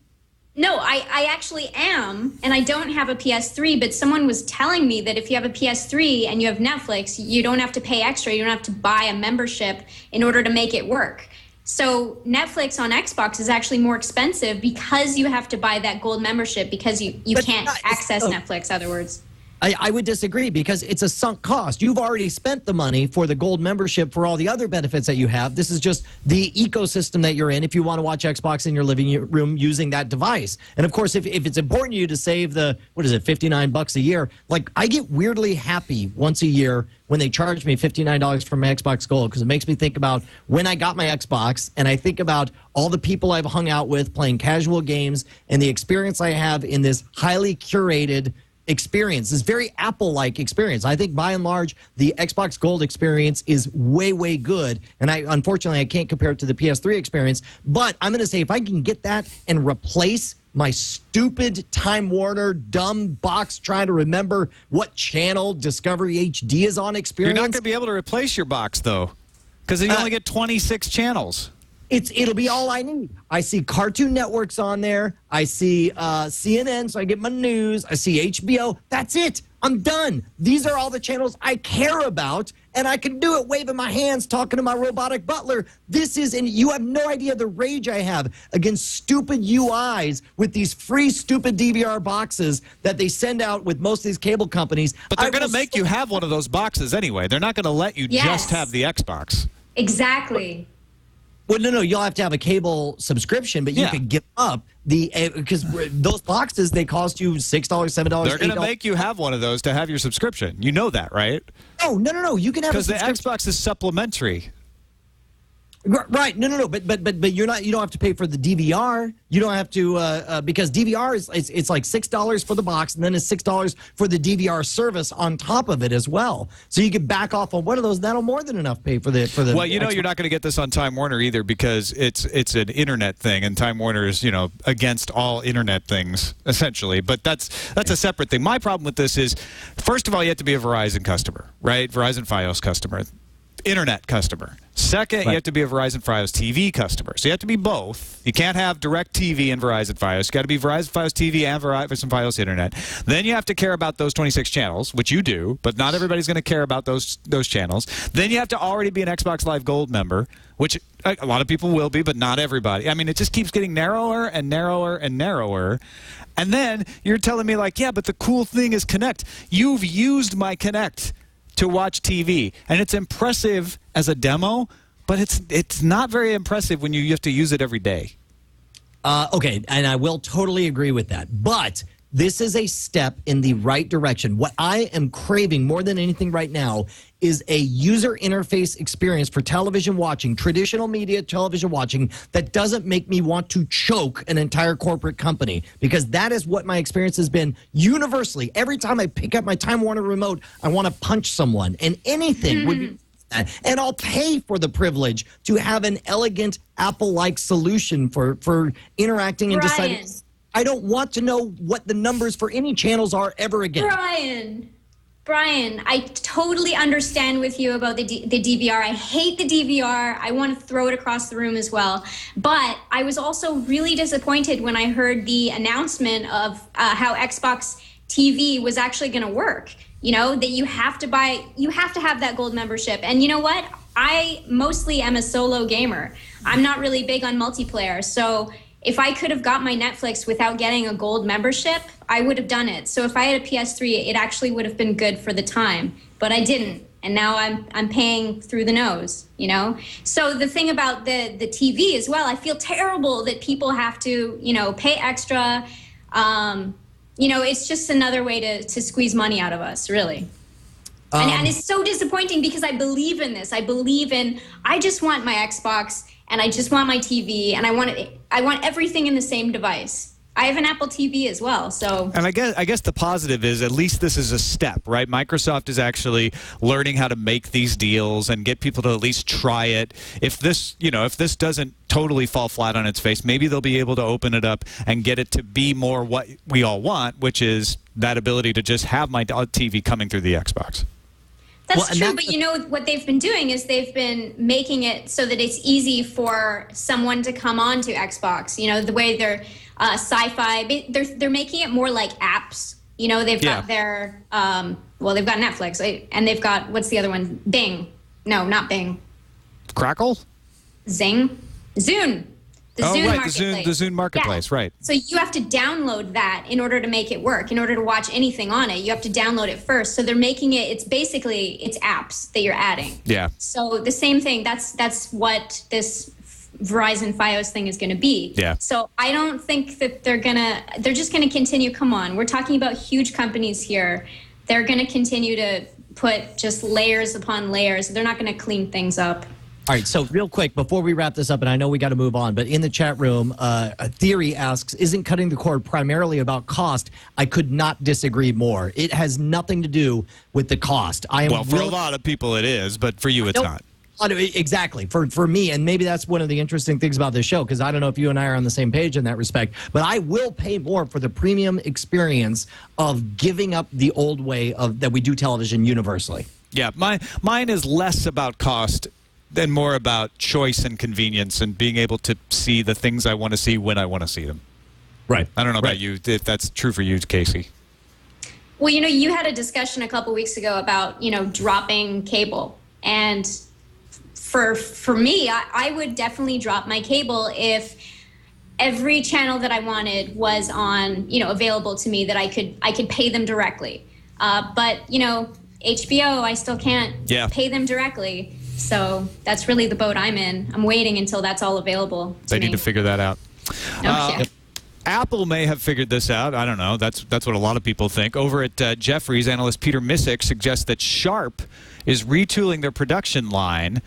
No, I actually am, and I don't have a PS3, but someone was telling me that if you have a PS3 and you have Netflix, you don't have to pay extra. You don't have to buy a membership in order to make it work. So Netflix on Xbox is actually more expensive because you have to buy that gold membership because you can't access Netflix, other words. I would disagree because it's a sunk cost. You've already spent the money for the gold membership for all the other benefits that you have. This is just the ecosystem that you're in if you want to watch Xbox in your living room using that device. And of course, if it's important to you to save the, what is it, $59 a year, like I get weirdly happy once a year when they charge me $59 for my Xbox Gold because it makes me think about when I got my Xbox and I think about all the people I've hung out with playing casual games and the experience I have in this highly curated experience, this very Apple-like experience. I think by and large, the Xbox Gold experience is way, way good. And unfortunately, I can't compare it to the PS3 experience. But I'm going to say if I can get that and replace my stupid Time Warner dumb box trying to remember what channel Discovery HD is on experience. You're not going to be able to replace your box, though, because you only get 26 channels. It'll be all I need. I see Cartoon Network's on there. I see CNN, so I get my news. I see HBO. That's it. I'm done. These are all the channels I care about, and I can do it waving my hands, talking to my robotic butler. And you have no idea the rage I have against stupid UIs with these free stupid DVR boxes that they send out with most of these cable companies. But they're going to make you have one of those boxes anyway. They're not going to let you just have the Xbox. Exactly. Well, no, you'll have to have a cable subscription, but you could give up because those boxes, they cost you $6, $7, They're going to make you have one of those to have your subscription. You know that, right? Oh, no. You can have a subscription. Because the Xbox is supplementary. Right. No. But you don't have to pay for the DVR. You don't have to because DVR it's like $6 for the box, and then it's $6 for the DVR service on top of it as well. So you can back off on one of those. That'll more than enough pay for the. Well, you're not going to get this on Time Warner either because it's an internet thing, and Time Warner is against all internet things essentially. But that's a separate thing. My problem with this is, first of all, you have to be a Verizon customer, right? Verizon Fios customer. Internet customer. Second, you have to be a Verizon Fios TV customer. So you have to be both. You can't have Direct TV and Verizon Fios. You got to be Verizon Fios TV and Verizon Fios Internet. Then you have to care about those 26 channels, which you do, but not everybody's going to care about those channels. Then you have to already be an Xbox Live Gold member, which a lot of people will be, but not everybody. I mean, it just keeps getting narrower and narrower and narrower. And then you're telling me like, yeah, but the cool thing is Connect. You've used my Connect to watch TV, and it's impressive as a demo, but it's not very impressive when you have to use it every day. Okay, and I will totally agree with that. But this is a step in the right direction. What I am craving more than anything right now is a user interface experience for television watching, traditional media television watching, that doesn't make me want to choke an entire corporate company, because that is what my experience has been universally. Every time I pick up my Time Warner remote, I want to punch someone, and anything would be that. And I'll pay for the privilege to have an elegant Apple-like solution for interacting and deciding. I don't want to know what the numbers for any channels are ever again. Brian, I totally understand with you about the DVR. I hate the DVR. I want to throw it across the room as well. But I was also really disappointed when I heard the announcement of how Xbox TV was actually going to work. That you have to have that gold membership. And you know what? I mostly am a solo gamer. I'm not really big on multiplayer. So if I could have got my Netflix without getting a gold membership, I would have done it. So if I had a PS3, it actually would have been good for the time, but I didn't. And now I'm paying through the nose, So the thing about the TV as well, I feel terrible that people have to, pay extra. It's just another way to squeeze money out of us, really. And it's so disappointing because I believe in this. I just want my Xbox and I just want my TV and I want everything in the same device. I have an Apple TV as well, so. And I guess the positive is at least this is a step, right? Microsoft is actually learning how to make these deals and get people to at least try it. If this doesn't totally fall flat on its face, maybe they'll be able to open it up and get it to be more what we all want, which is that ability to just have my TV coming through the Xbox. That's true, but what they've been doing is they've been making it so that it's easy for someone to come on to Xbox. The way they're sci-fi, they're making it more like apps. They've got their, they've got Netflix, and they've got, what's the other one? Bing. No, not Bing. Crackle? Zing. Zune. The Zune right, Marketplace. the Zune Marketplace, right. So you have to download that in order to make it work. In order to watch anything on it, you have to download it first. So they're making it, it's apps that you're adding. Yeah. So the same thing, that's what this Verizon Fios thing is going to be. Yeah. So I don't think that they're just going to continue. Come on, we're talking about huge companies here. They're going to continue to put just layers upon layers. They're not going to clean things up. All right, so real quick, before we wrap this up, and I know we got to move on, but in the chat room, a Theory asks, isn't cutting the cord primarily about cost? I could not disagree more. It has nothing to do with the cost. Well, for a lot of people it is, but for you it's not. Exactly. For me, and maybe that's one of the interesting things about this show, because I don't know if you and I are on the same page in that respect, but I will pay more for the premium experience of giving up the old way that we do television universally. Yeah, mine is less about cost than more about choice and convenience and being able to see the things I want to see when I want to see them. Right. I don't know about you, if that's true for you, Casey. Well, you had a discussion a couple weeks ago about, dropping cable. And for me, I would definitely drop my cable if every channel that I wanted was on, available to me, that I could pay them directly. But, HBO, I still can't pay them directly. So that's really the boat I'm in. I'm waiting until that's all available. They need to figure that out. Okay. Apple may have figured this out. I don't know. That's what a lot of people think. Over at Jefferies, analyst Peter Missick suggests that Sharp is retooling their production line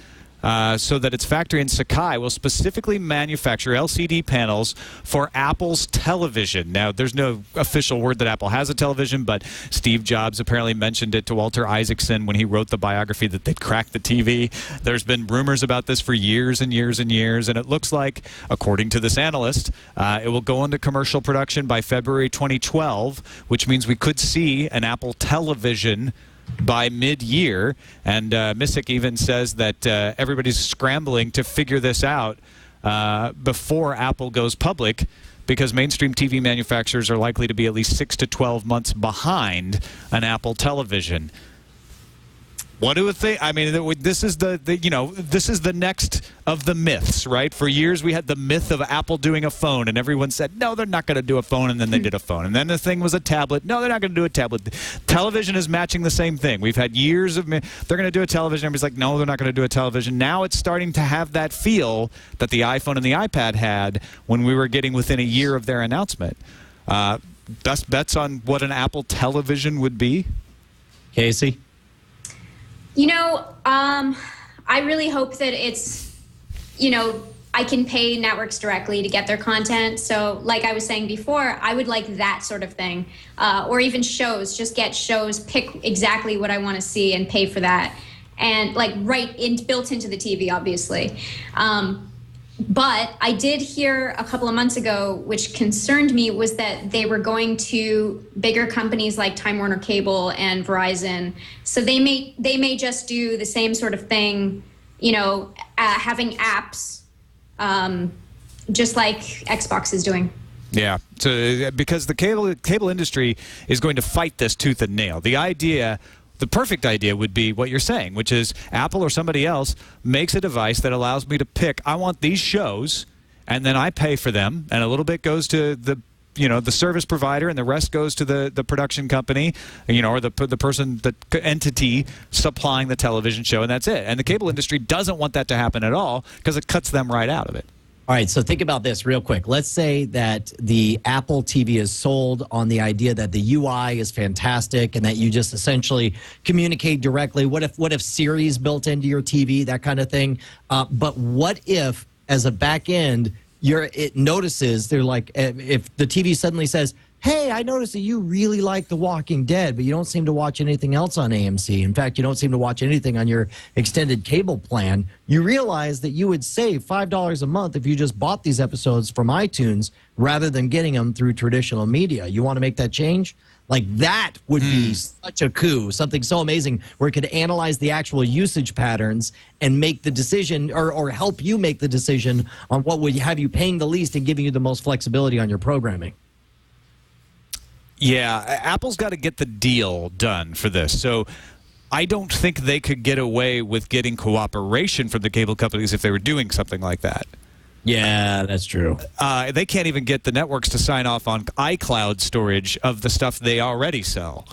so that its factory in Sakai will specifically manufacture LCD panels for Apple's television. Now, there's no official word that Apple has a television, but Steve Jobs apparently mentioned it to Walter Isaacson when he wrote the biography that they'd cracked the TV. There's been rumors about this for years and years and years, and it looks like, according to this analyst, it will go into commercial production by February 2012, which means we could see an Apple television by mid-year, and Missick even says that everybody's scrambling to figure this out before Apple goes public, because mainstream TV manufacturers are likely to be at least 6 to 12 months behind an Apple television. What do we think? I mean, this is this is the next of the myths, right? For years we had the myth of Apple doing a phone, and everyone said, no, they're not going to do a phone, and then they did a phone. And then the thing was a tablet. No, they're not going to do a tablet. Television is matching the same thing. We've had years of they're going to do a television. Everybody's like, no, they're not going to do a television. Now it's starting to have that feel that the iPhone and the iPad had when we were getting within a year of their announcement. Best bets on what an Apple television would be? Casey? I really hope that it's, I can pay networks directly to get their content. So like I was saying before, I would like that sort of thing. Or even shows, just get shows, pick exactly what I want to see and pay for that. And built into the TV, obviously. But I did hear a couple of months ago, which concerned me, was that they were going to bigger companies like Time Warner Cable and Verizon. So they may just do the same sort of thing, having apps, just like Xbox is doing. Yeah, so because the cable industry is going to fight this tooth and nail. The perfect idea would be what you're saying, which is Apple or somebody else makes a device that allows me to pick, I want these shows, and then I pay for them, and a little bit goes to the service provider, and the rest goes to the production company, or the person, the entity supplying the television show, and that's it. And the cable industry doesn't want that to happen at all because it cuts them right out of it. All right, so think about this real quick. Let's say that the Apple TV is sold on the idea that the UI is fantastic and that you just essentially communicate directly. What if Siri's built into your TV, that kind of thing? But what if, as a back end, it notices, they're like, if the TV suddenly says, hey, I noticed that you really like The Walking Dead, but you don't seem to watch anything else on AMC. In fact, you don't seem to watch anything on your extended cable plan. You realize that you would save $5 a month if you just bought these episodes from iTunes rather than getting them through traditional media. You want to make that change? Like, that would be such a coup, something so amazing where it could analyze the actual usage patterns and make the decision, or help you make the decision on what would have you paying the least and giving you the most flexibility on your programming. Yeah, Apple's got to get the deal done for this. So I don't think they could get away with getting cooperation from the cable companies if they were doing something like that. Yeah, that's true. They can't even get the networks to sign off on iCloud storage of the stuff they already sell.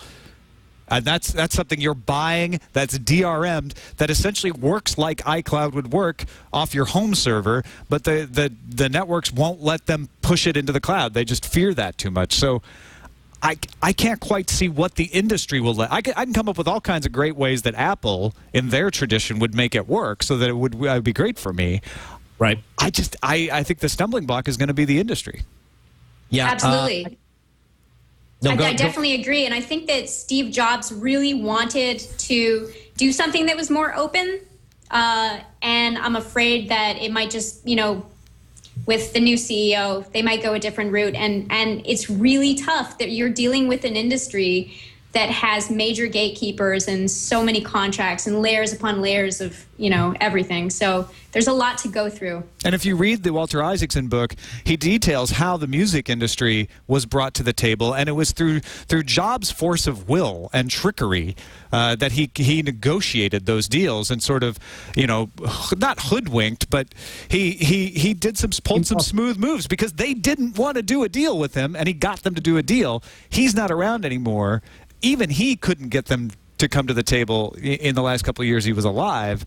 And that's something you're buying that's DRM'd that essentially works like iCloud would work off your home server, but the networks won't let them push it into the cloud. They just fear that too much. So I can't quite see what the industry will let. I can come up with all kinds of great ways that Apple, in their tradition, would make it work so that it would be great for me. Right. I think the stumbling block is going to be the industry. Yeah, absolutely. No, I definitely agree. And I think that Steve Jobs really wanted to do something that was more open. And I'm afraid that it might just, with the new CEO, they might go a different route. And it's really tough that you're dealing with an industry that has major gatekeepers and so many contracts and layers upon layers of, everything. So there's a lot to go through. And if you read the Walter Isaacson book, he details how the music industry was brought to the table, and it was through Jobs' force of will and trickery that he negotiated those deals and sort of, not hoodwinked, but he pulled some smooth moves because they didn't want to do a deal with him, and he got them to do a deal. He's not around anymore. Even he couldn't get them to come to the table in the last couple of years he was alive.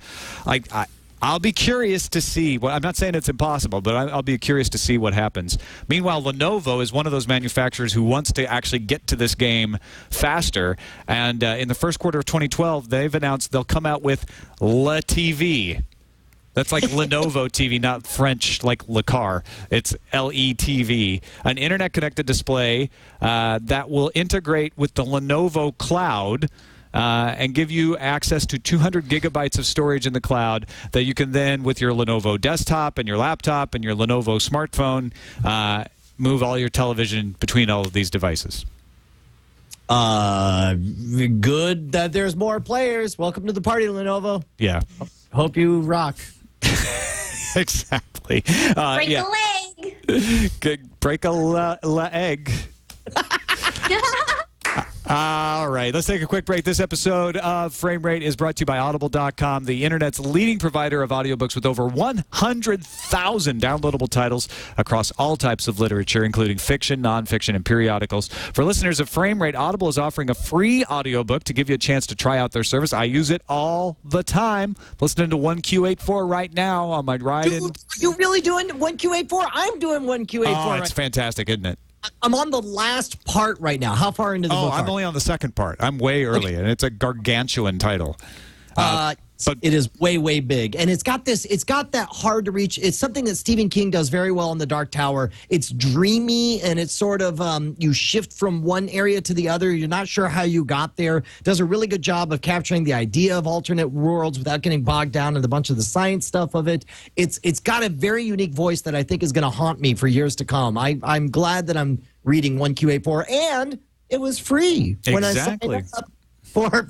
I'll be curious to see. Well, I'm not saying it's impossible, but I'll be curious to see what happens. Meanwhile, Lenovo is one of those manufacturers who wants to actually get to this game faster. And in the first quarter of 2012, they've announced they'll come out with La TV. That's like Lenovo TV, not French like Le Car. It's LETV, an internet-connected display that will integrate with the Lenovo cloud and give you access to 200 gigabytes of storage in the cloud that you can then, with your Lenovo desktop and your laptop and your Lenovo smartphone, move all your television between all of these devices. Good that there's more players. Welcome to the party, Lenovo. Yeah. Hope you rock. Exactly. Break a leg. Break a leg. All right, let's take a quick break. This episode of Frame Rate is brought to you by Audible.com, the internet's leading provider of audiobooks with over 100,000 downloadable titles across all types of literature, including fiction, nonfiction, and periodicals. For listeners of Frame Rate, Audible is offering a free audiobook to give you a chance to try out their service. I use it all the time. Listening to 1Q84 right now on my ride in. Are you really doing 1Q84? I'm doing 1Q84. Oh, it's fantastic, isn't it? I'm on the last part right now. How far into the book? I'm only on the second part. I'm way early, and it's a gargantuan title. But it is way, way big. And it's got that hard to reach. It's something that Stephen King does very well in The Dark Tower. It's dreamy, and it's sort of, you shift from one area to the other. You're not sure how you got there. Does a really good job of capturing the idea of alternate worlds without getting bogged down in a bunch of the science stuff of it. It's got a very unique voice that I think is going to haunt me for years to come. I'm glad that I'm reading 1Q84, and it was free when I signed up for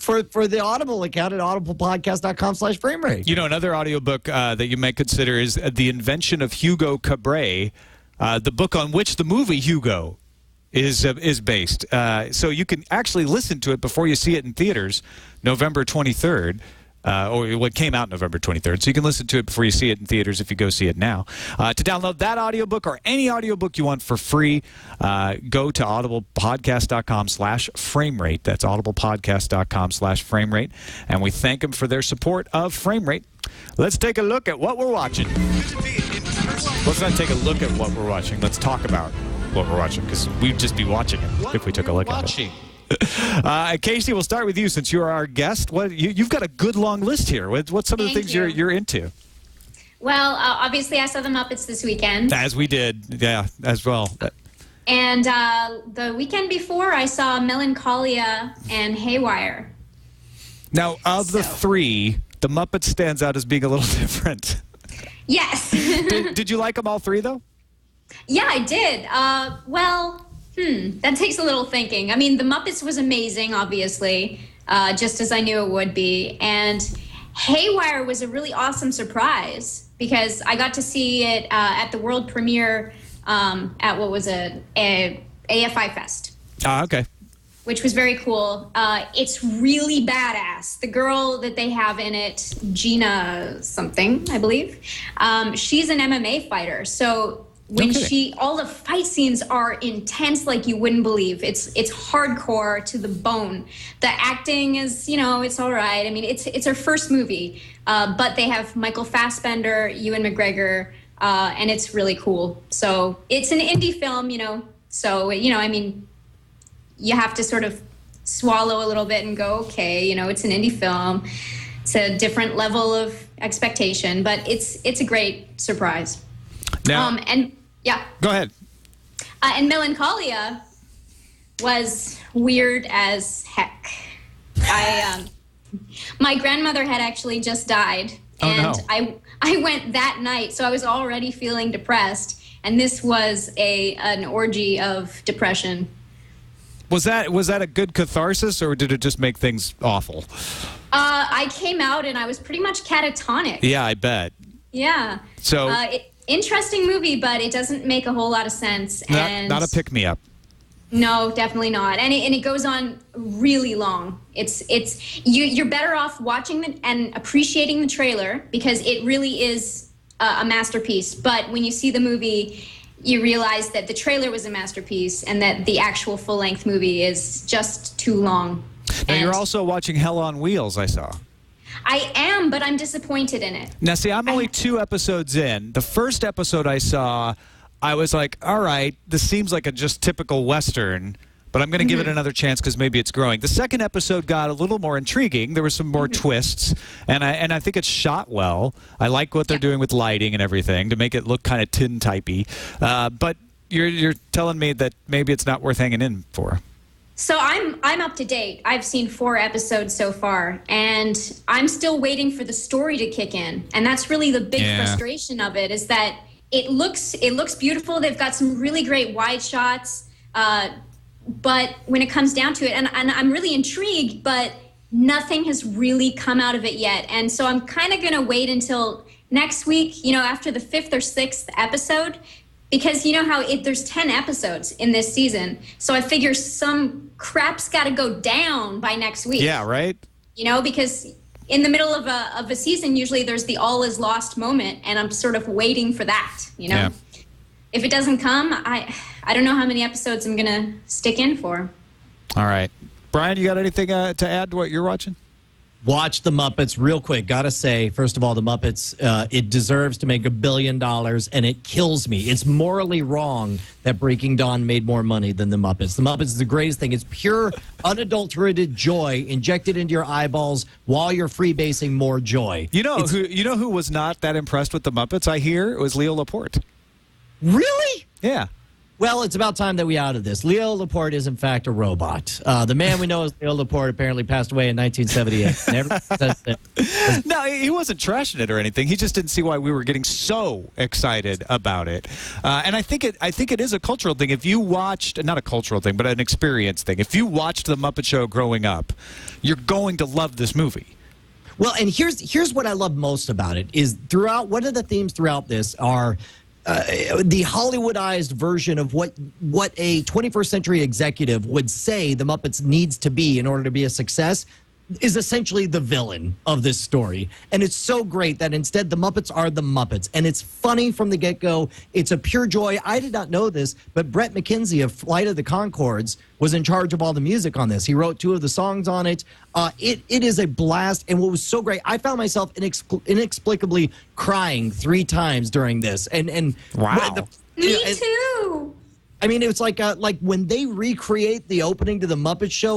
the Audible account at audiblepodcast.com/framerate. Another audiobook that you may consider is The Invention of Hugo Cabret, the book on which the movie Hugo is based. So you can actually listen to it before you see it in theaters, November 23rd. Or what came out November 23rd. So you can listen to it before you see it in theaters if you go see it now. To download that audiobook or any audiobook you want for free, go to audiblepodcast.com/framerate. That's audiblepodcast.com/framerate. And we thank them for their support of Frame Rate. Let's take a look at what we're watching. Let's not take a look at what we're watching. Let's talk about what we're watching, because we'd just be watching it if we took a look at it. Casey, we'll start with you since you're our guest. You've got a good long list here. What's some of the things you're into? Well, obviously I saw the Muppets this weekend. As we did, yeah, as well. And the weekend before, I saw Melancholia and Haywire. Now, of the three, the Muppet stands out as being a little different. Yes. Did you like them all three, though? Yeah, I did. That takes a little thinking. I mean, The Muppets was amazing, obviously, just as I knew it would be. And Haywire was a really awesome surprise because I got to see it at the world premiere at what was a AFI Fest. Okay. which was very cool. It's really badass. The girl that they have in it, Gina something, I believe, she's an MMA fighter. So when all the fight scenes are intense like you wouldn't believe. It's hardcore to the bone. The acting is, it's all right. I mean, it's her first movie, but they have Michael Fassbender, Ewan McGregor, and it's really cool. So it's an indie film, so, I mean, you have to sort of swallow a little bit and go, okay, it's an indie film. It's a different level of expectation, but it's a great surprise. Now, Yeah. Go ahead. And Melancholia was weird as heck. My grandmother had actually just died, and I went that night, so I was already feeling depressed, and this was an orgy of depression. Was that a good catharsis, or did it just make things awful? I came out and I was pretty much catatonic. Yeah, I bet. Yeah. So. Interesting movie, but it doesn't make a whole lot of sense. Not a pick-me-up. No, definitely not. And it goes on really long. You're better off watching and appreciating the trailer because it really is a masterpiece. But when you see the movie, you realize that the trailer was a masterpiece and that the actual full-length movie is just too long. Now, you're also watching Hell on Wheels, I saw. I am, but I'm disappointed in it. Now, see, I'm only 2 episodes in. The first episode I saw, I was like, all right, this seems like a just typical Western, but I'm going to give it another chance because maybe it's growing. The second episode got a little more intriguing. There were some more twists, and I think it's shot well. I like what they're doing with lighting and everything to make it look kind of tin-typey. But you're telling me that maybe it's not worth hanging in for. So I'm up to date. I've seen 4 episodes so far, and I'm still waiting for the story to kick in. And that's really the big frustration of it, is that it looks beautiful. They've got some really great wide shots, but when it comes down to it, and I'm really intrigued, but nothing has really come out of it yet. And so I'm kind of going to wait until next week, after the 5th or 6th episode, because you know how there's 10 episodes in this season. So I figure some crap's got to go down by next week. Yeah, right? Because in the middle of a season, usually there's the all is lost moment, and I'm sort of waiting for that, Yeah. If it doesn't come, I don't know how many episodes I'm going to stick in for. All right. Brian, you got anything to add to what you're watching? Watch The Muppets real quick. Gotta say, first of all, The Muppets, it deserves to make $1 billion, and it kills me. It's morally wrong that Breaking Dawn made more money than The Muppets. The Muppets is the greatest thing. It's pure, unadulterated joy injected into your eyeballs while you're freebasing more joy. You know who was not that impressed with The Muppets, I hear? It was Leo Laporte. Really? Yeah. Well, it's about time that we outed this. Leo Laporte is, in fact, a robot. The man we know as Leo Laporte apparently passed away in 1978. No, he wasn't trashing it or anything. He just didn't see why we were getting so excited about it. And I think it is a cultural thing. If you watched, not a cultural thing, but an experience thing. If you watched The Muppet Show growing up, you're going to love this movie. Well, and here's what I love most about it is throughout. One of the themes throughout this are the Hollywoodized version of what a 21st century executive would say the Muppets needs to be in order to be a success is essentially the villain of this story. And it's so great that instead the Muppets are the Muppets. And it's funny from the get-go. It's a pure joy. I did not know this, but Brett McKenzie of Flight of the Conchords was in charge of all the music on this. He wrote 2 of the songs on it. It is a blast. And what was so great, I found myself inexplicably crying 3 times during this. And wow. Me too. I mean, it was like when they recreate the opening to the Muppet Show.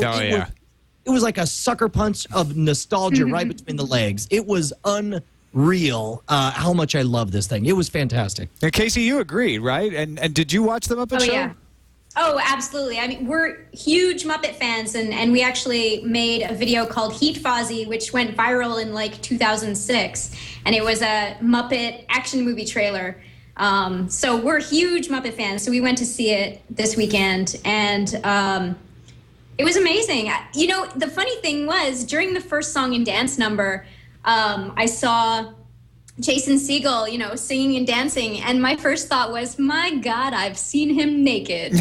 It was like a sucker punch of nostalgia right between the legs. It was unreal how much I love this thing. It was fantastic. And Casey, you agreed, right? And did you watch the Muppet Show? Yeah. Oh, absolutely. I mean, we're huge Muppet fans, and we actually made a video called Heat Fozzie, which went viral in like 2006. And it was a Muppet action movie trailer. So we're huge Muppet fans. So we went to see it this weekend, and it was amazing. The funny thing was, during the first song and dance number, I saw Jason Segel, singing and dancing, and my first thought was, my God, I've seen him naked.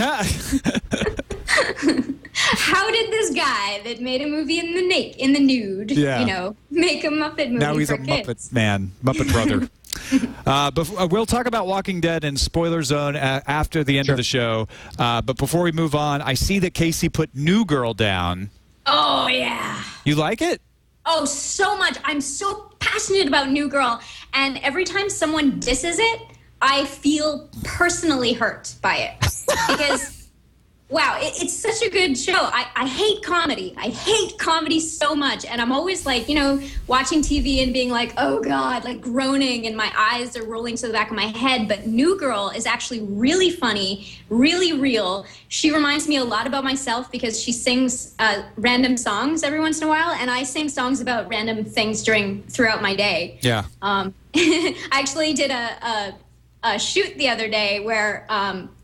How did guy that made a movie in the nude. Yeah. You know, make a Muppet movie Now he's for a kids. Muppet man, Muppet brother. We'll talk about Walking Dead in Spoiler Zone after the end of the show. But before we move on, I see that Casey put New Girl down. Oh, yeah. You like it? Oh, so much. I'm so passionate about New Girl. And every time someone disses it, I feel personally hurt by it. Because, wow, it's such a good show. I hate comedy. I hate comedy so much. And I'm always like, you know, watching TV and being like, oh, God, like groaning and my eyes are rolling to the back of my head. But New Girl is actually really funny, really real. She reminds me a lot about myself because she sings random songs every once in a while. And I sing songs about random things throughout my day. Yeah. I actually did a shoot the other day where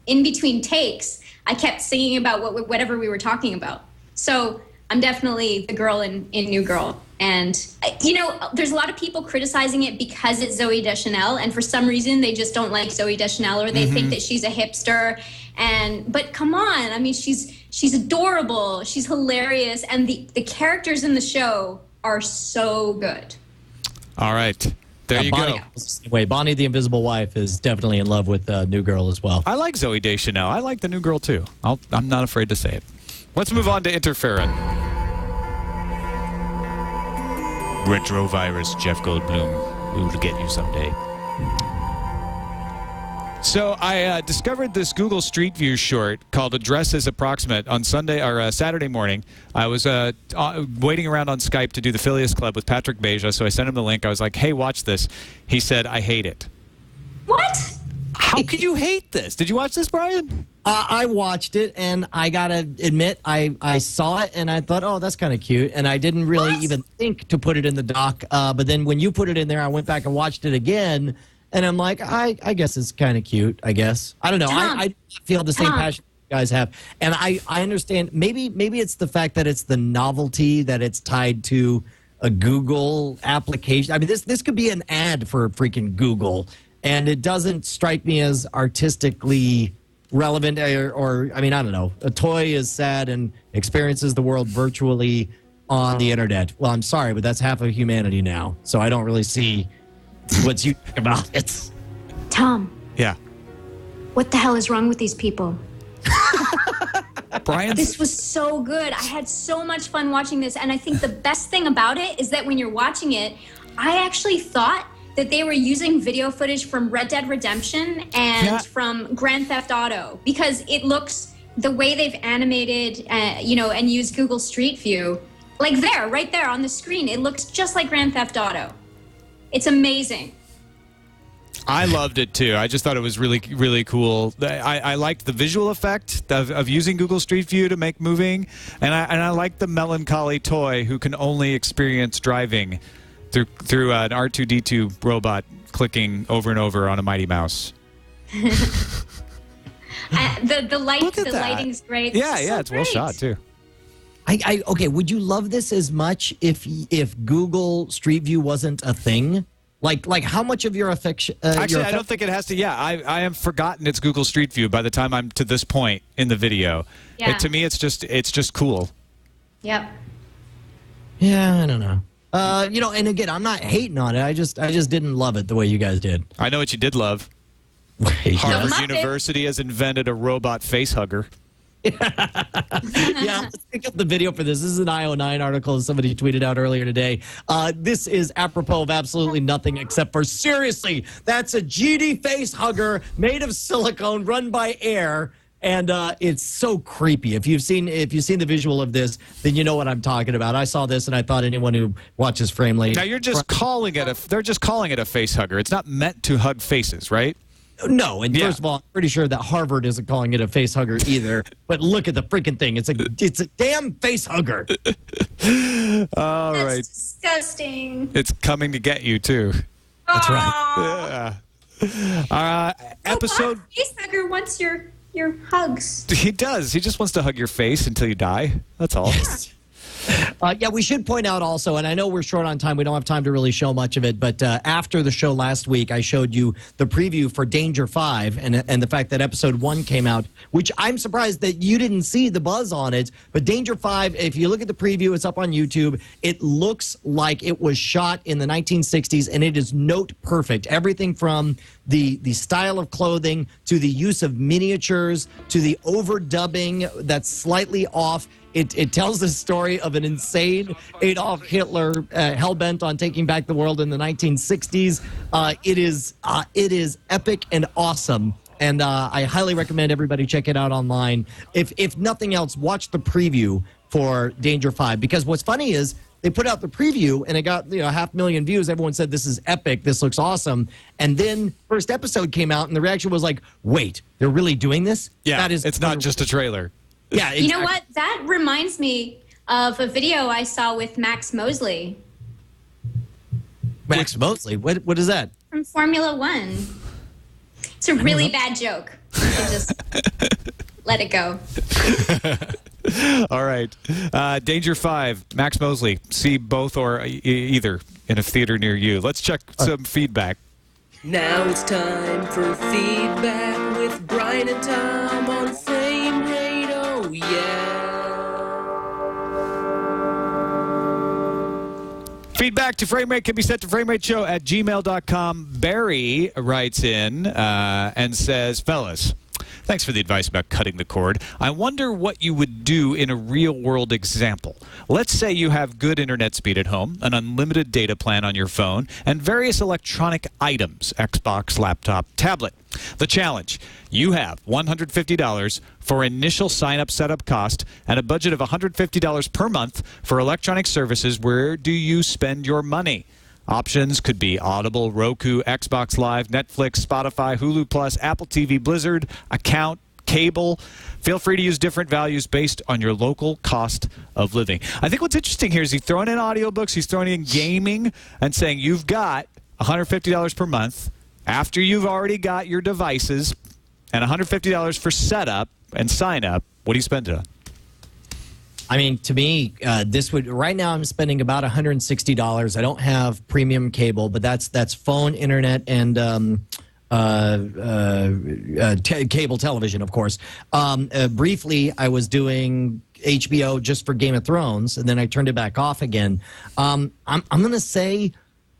in between takes, I kept singing about whatever we were talking about. So I'm definitely the girl in New Girl. And, you know, there's a lot of people criticizing it because it's Zooey Deschanel. And for some reason, they just don't like Zooey Deschanel or they think that she's a hipster. But come on, I mean, she's adorable. She's hilarious. And the characters in the show are so good. All right. There you Bonnie, go. Bonnie the Invisible Wife is definitely in love with New Girl as well. I like Zooey Deschanel. I like the New Girl, too. I'm not afraid to say it. Let's move on to Interferon. Retrovirus, Jeff Goldblum. We will get you someday. So I discovered this Google Street View short called Addresses Approximate on Saturday morning. I was waiting around on Skype to do the Phileas Club with Patrick Beja, so I sent him the link. I was like, hey, watch this. He said, I hate it. What? How could you hate this? Did you watch this, Brian? I watched it, and I got to admit, I saw it, and I thought, oh, that's kind of cute. And I didn't really even think to put it in the doc. But then when you put it in there, I went back and watched it again. And I'm like, I guess it's kind of cute, I guess. I don't know. I feel the same passion you guys have. And I understand. Maybe it's the fact that it's the novelty, that it's tied to a Google application. I mean, this could be an ad for freaking Google. And it doesn't strike me as artistically relevant or I mean, I don't know. A toy is sad and experiences the world virtually on the internet. Well, I'm sorry, but that's half of humanity now. So I don't really see what's unique about it. Tom. Yeah. What the hell is wrong with these people? Brian? This was so good. I had so much fun watching this. And I think the best thing about it is that when you're watching it, I actually thought that they were using video footage from Red Dead Redemption and from Grand Theft Auto because it looks, the way they've animated, and used Google Street View, like right there on the screen, it looks just like Grand Theft Auto. It's amazing. I loved it too. I just thought it was really, really cool. I liked the visual effect of using Google Street View to make moving, and I liked the melancholy toy who can only experience driving through an R2-D2 robot clicking over and over on a Mighty Mouse. The lighting's great. Yeah, it's well shot too. Okay, would you love this as much if Google Street View wasn't a thing? Like how much of your affection? Actually, I don't think it has to. Yeah, I have forgotten it's Google Street View by the time I'm to this point in the video. Yeah. To me, it's just cool. Yep. Yeah, I don't know. And again, I'm not hating on it. I just didn't love it the way you guys did. I know what you did love. Harvard University has invented a robot face hugger. Yeah, let's pick up the video for this. This is an IO9 article that somebody tweeted out earlier today. This is apropos of absolutely nothing except for, seriously, that's a GD face hugger made of silicone run by air. And it's so creepy. If you've seen the visual of this, then you know what I'm talking about. I saw this and I thought anyone who watches Framelate. Now they're just calling it a face hugger. It's not meant to hug faces, right? No, and first of all, I'm pretty sure that Harvard isn't calling it a face hugger either. But look at the freaking thing. It's a damn face hugger. All right. That's disgusting. It's coming to get you too. That's right. Yeah. Episode. Face hugger wants your hugs. He does. He just wants to hug your face until you die. That's all. Yes. Yeah, we should point out also, and I know we're short on time. We don't have time to really show much of it, but after the show last week, I showed you the preview for Danger 5 and the fact that episode 1 came out, which I'm surprised that you didn't see the buzz on it. But Danger 5, if you look at the preview, it's up on YouTube. It looks like it was shot in the 1960s, and it is note perfect. Everything from the style of clothing to the use of miniatures to the overdubbing that's slightly off. It tells the story of an insane Adolf Hitler hell-bent on taking back the world in the 1960s. It is epic and awesome, and I highly recommend everybody check it out online. If nothing else, watch the preview for Danger 5, because what's funny is they put out the preview and it got 500,000 views. Everyone said this is epic, this looks awesome, and then first episode came out and the reaction was like, wait, they're really doing this? Yeah, it's not just a trailer. Yeah, exactly. You know what? That reminds me of a video I saw with Max Mosley. Max Mosley? What is that? From Formula One. It's a really bad joke. You can just let it go. All right. Danger 5, Max Mosley. See both or either in a theater near you. Let's check some feedback. Now it's time for feedback with Brian and Tom on Frame Rate. Oh, yeah. Feedback to Frame Rate can be sent to framerateshow@gmail.com. Barry writes in and says, fellas, thanks for the advice about cutting the cord. I wonder what you would do in a real-world example. Let's say you have good internet speed at home, an unlimited data plan on your phone, and various electronic items, Xbox, laptop, tablet. The challenge, you have $150 for initial sign-up setup cost and a budget of $150 per month for electronic services. Where do you spend your money? Options could be Audible, Roku, Xbox Live, Netflix, Spotify, Hulu Plus, Apple TV, Blizzard, account, cable. Feel free to use different values based on your local cost of living. I think what's interesting here is he's throwing in audiobooks, he's throwing in gaming, and saying you've got $150 per month after you've already got your devices and $150 for setup and sign up. What do you spend it on? I mean, to me, this would right now I'm spending about $160. I don't have premium cable, but that's phone, internet, and cable television, of course. Briefly, I was doing HBO just for Game of Thrones, and then I turned it back off again. I'm gonna say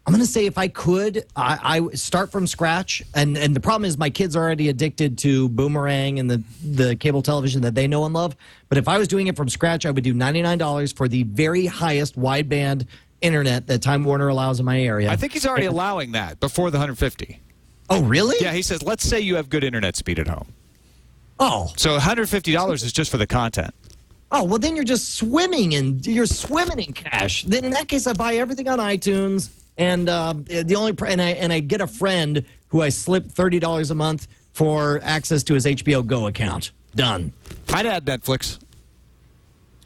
if I could, I start from scratch. And the problem is my kids are already addicted to Boomerang and the cable television that they know and love. But if I was doing it from scratch, I would do $99 for the very highest wideband internet that Time Warner allows in my area. I think he's already allowing that before the $150. Oh, really? Yeah, he says, let's say you have good internet speed at home. Oh. So $150 is just for the content. Oh, well, then you're just swimming in cash. Then in that case, I buy everything on iTunes. And I get a friend who I slip $30 a month for access to his HBO Go account. Done. I'd add Netflix.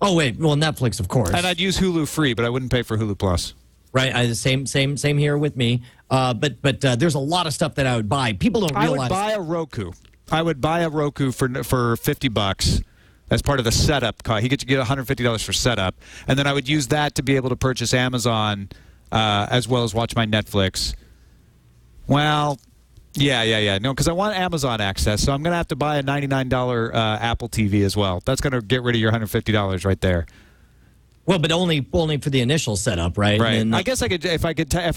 Oh wait, well Netflix, of course. And I'd use Hulu free, but I wouldn't pay for Hulu Plus. Right. Same here with me. But there's a lot of stuff that I would buy. People don't realize. I would buy a Roku. I would buy a Roku for $50 as part of the setup cost. He gets you get $150 for setup, and then I would use that to be able to purchase Amazon. As well as watch my Netflix. Well, yeah. No, because I want Amazon access, so I'm going to have to buy a $99 Apple TV as well. That's going to get rid of your $150 right there. Well, but only for the initial setup, right? Right. And then, I guess I could if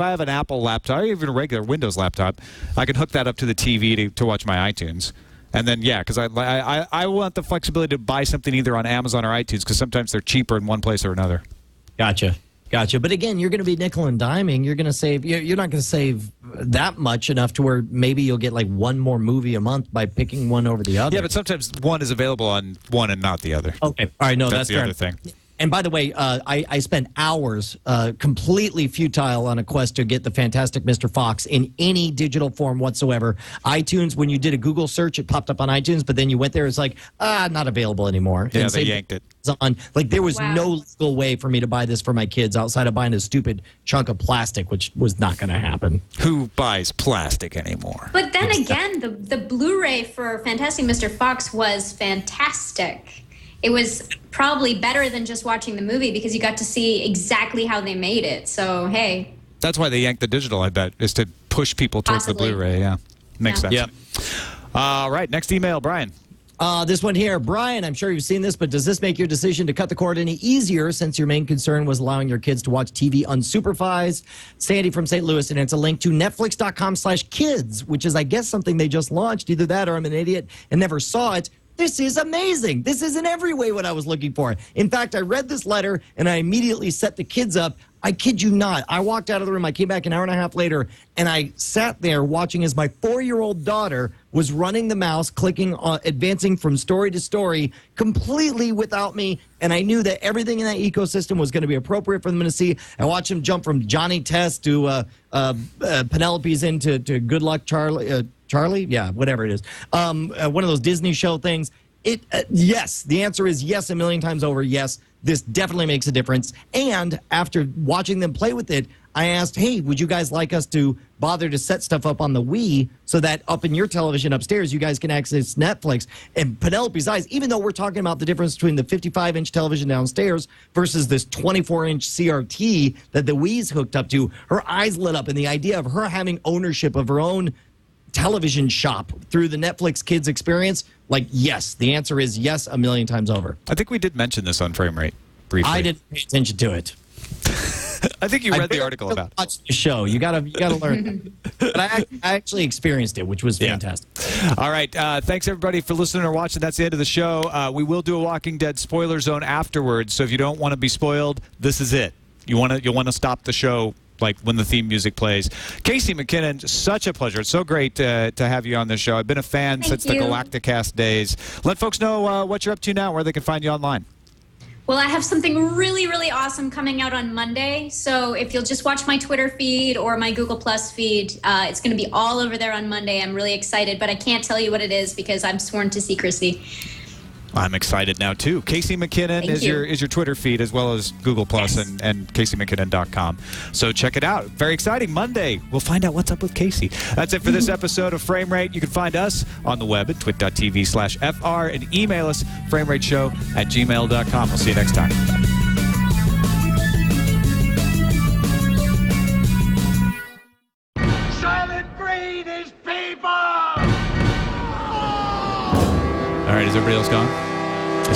I have an Apple laptop or even a regular Windows laptop, I can hook that up to the TV to watch my iTunes. And then, yeah, because I want the flexibility to buy something either on Amazon or iTunes because sometimes they're cheaper in one place or another. Gotcha. But again, you're going to be nickel and diming. You're going to save. You're not going to save that much enough to where maybe you'll get like one more movie a month by picking one over the other. Yeah, but sometimes one is available on one and not the other. Okay. All right. No, that's the other thing. And by the way, I spent hours completely futile on a quest to get the Fantastic Mr. Fox in any digital form whatsoever. iTunes, when you did a Google search, it popped up on iTunes, but then you went there, it's like, not available anymore. Yeah, they yanked it. There was no legal way for me to buy this for my kids outside of buying a stupid chunk of plastic, which was not going to happen. Who buys plastic anymore? But then again, the Blu-ray for Fantastic Mr. Fox was fantastic. It was probably better than just watching the movie because you got to see exactly how they made it. So, hey. That's why they yanked the digital, I bet, is to push people towards Possibly. the Blu-ray. Yeah, makes sense. Yep. All right, next email, Brian. This one here, Brian, I'm sure you've seen this, but does this make your decision to cut the cord any easier since your main concern was allowing your kids to watch TV unsupervised? Sandy from St. Louis, and it's a link to netflix.com/kids, which is, I guess, something they just launched. Either that or I'm an idiot and never saw it. This is amazing. This is in every way what I was looking for. In fact, I read this letter and I immediately set the kids up. I kid you not. I walked out of the room. I came back an hour and a half later, and I sat there watching as my 4-year-old daughter was running the mouse, clicking on, advancing from story to story completely without me. And I knew that everything in that ecosystem was going to be appropriate for them to see. I watched them jump from Johnny Test to Penelope's into Good Luck Charlie. Charlie? Yeah, whatever it is. One of those Disney show things. Yes, the answer is yes, a million times over. Yes, this definitely makes a difference. And after watching them play with it, I asked, hey, would you guys like us to bother to set stuff up on the Wii so that up in your television upstairs, you guys can access Netflix? And Penelope's eyes, even though we're talking about the difference between the 55-inch television downstairs versus this 24-inch CRT that the Wii's hooked up to, her eyes lit up. And the idea of her having ownership of her own television shop through the Netflix Kids experience, like, yes, the answer is yes, a million times over. I think we did mention this on Frame Rate briefly. I didn't pay attention to it. I think you read the article about it. Watch the show. You gotta learn. But I actually experienced it, which was fantastic. All right. Thanks everybody for listening or watching. That's the end of the show. We will do a Walking Dead spoiler zone afterwards. So if you don't want to be spoiled, this is it. You'll want to stop the show like when the theme music plays. Casey McKinnon, such a pleasure. It's so great to have you on this show. I've been a fan since the Galacticast days. Let folks know what you're up to now, where they can find you online. Well, I have something really, really awesome coming out on Monday. So if you'll just watch my Twitter feed or my Google Plus feed, it's going to be all over there on Monday. I'm really excited, but I can't tell you what it is because I'm sworn to secrecy. I'm excited now too. Casey McKinnon is your Twitter feed as well as Google Plus and CaseyMcKinnon.com. So check it out. Very exciting. Monday, we'll find out what's up with Casey. That's it for this episode of Frame Rate. You can find us on the web at twit.tv/FR and email us framerateshow@gmail.com. We'll see you next time. Silent breed is people! All right, is everybody else gone? I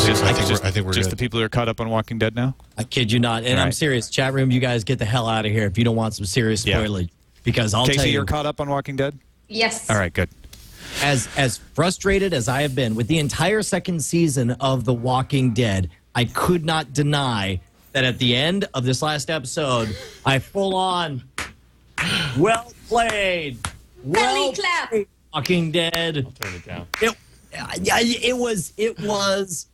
think we're just good. the people who are caught up on Walking Dead now? I kid you not. And I'm serious. Chat room, you guys get the hell out of here if you don't want some serious spoilage. Because I'll tell Casey, you. you're caught up on Walking Dead? Yes. All right, good. As frustrated as I have been with the entire second season of The Walking Dead, I could not deny that at the end of this last episode, I full on, well played. Well played, Walking Dead. I'll turn it down. It was.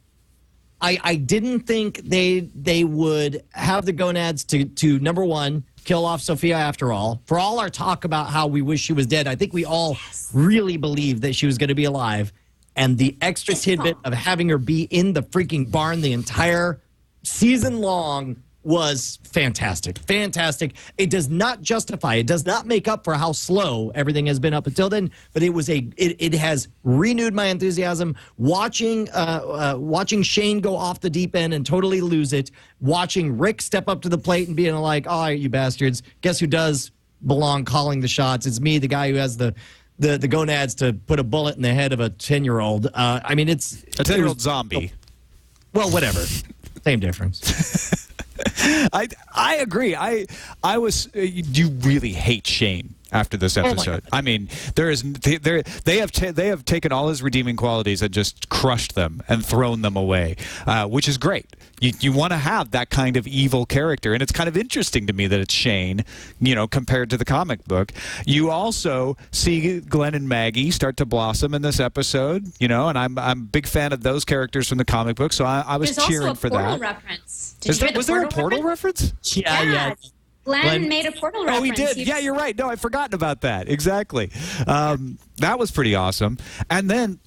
I didn't think they would have the gonads to number one, kill off Sophia after all. For all our talk about how we wish she was dead, I think we all really believed that she was going to be alive. And the extra tidbit of having her be in the freaking barn the entire season long was fantastic. Fantastic. It does not justify, it does not make up for how slow everything has been up until then, but it has renewed my enthusiasm. Watching Shane go off the deep end and totally lose it, watching Rick step up to the plate and being like, all right, you bastards, guess who does belong calling the shots? It's me, the guy who has the gonads to put a bullet in the head of a 10-year-old. I mean, it's a 10-year-old zombie. Well, whatever. Same difference. I agree. I was. You really hate Shane after this episode. I mean, they have taken all his redeeming qualities and just crushed them and thrown them away, which is great. You want to have that kind of evil character, and it's kind of interesting to me that it's Shane, compared to the comic book. You also see Glenn and Maggie start to blossom in this episode, and I'm a big fan of those characters from the comic book, so I was cheering for that. There's also a Portal reference. Was there a Portal reference? Yeah. Glenn made a Portal reference. Oh, he did? Yeah, you're right. No, I'd forgotten about that. Exactly. That was pretty awesome. And then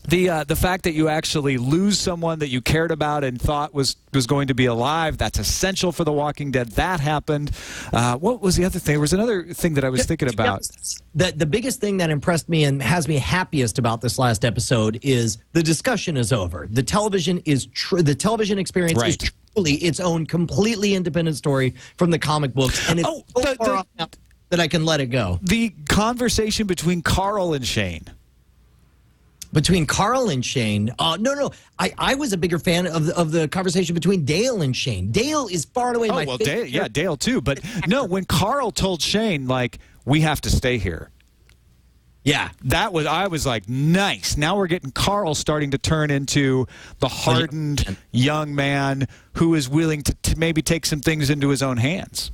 The fact that you actually lose someone that you cared about and thought was going to be alive, that's essential for The Walking Dead. That happened. What was the other thing? There was another thing that I was thinking about. The biggest thing that impressed me and has me happiest about this last episode is the discussion is over. The television is the television experience is truly its own completely independent story from the comic books, and it's so far off now that I can let it go. The conversation between Carl and Shane. Between Carl and Shane, no. I was a bigger fan of the conversation between Dale and Shane. Dale is far and away my favorite. Dale too. But no, when Carl told Shane, like, we have to stay here. Yeah, I was like, nice. Now we're getting Carl starting to turn into the hardened young man who is willing to maybe take some things into his own hands.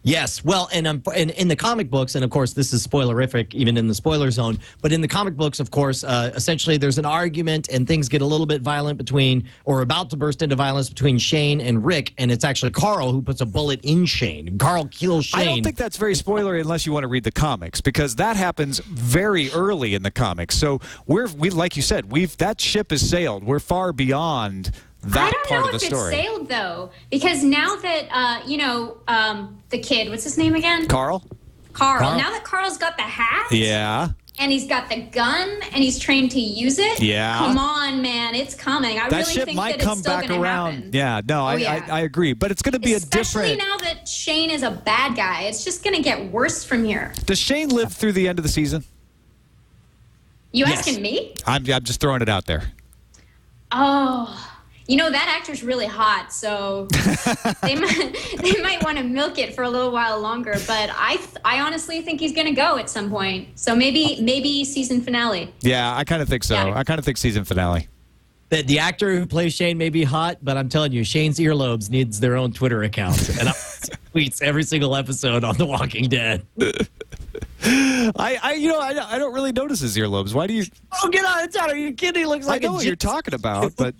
Yes, well, and in the comic books, and of course this is spoilerific even in the spoiler zone, but in the comic books, of course, essentially there's an argument and things get a little bit violent between, or about to burst into violence between Shane and Rick, and it's actually Carl who puts a bullet in Shane. Carl kills Shane. I don't think that's very spoilery unless you want to read the comics, because that happens very early in the comics. So we like you said, that ship has sailed. We're far beyond that part of the story. I don't know if it's sailed, though, because now that, the kid, what's his name again? Carl. Now that Carl's got the hat. Yeah. And he's got the gun, and he's trained to use it. Yeah. Come on, man, it's coming. I really think that it's still going to happen. Yeah, no, I agree. But it's going to be Especially now that Shane is a bad guy. It's just going to get worse from here. Does Shane live through the end of the season? You asking me? I'm just throwing it out there. Oh. You know, that actor's really hot, so they might want to milk it for a little while longer. But I honestly think he's going to go at some point. So maybe season finale. Yeah, I kind of think so. Yeah. I kind of think season finale. The actor who plays Shane may be hot, but I'm telling you, Shane's earlobes needs their own Twitter account. And I tweets every single episode on The Walking Dead. I don't really notice his earlobes. Why do you? Oh, get on! It's out of your kid. He looks like I know what you're talking about, but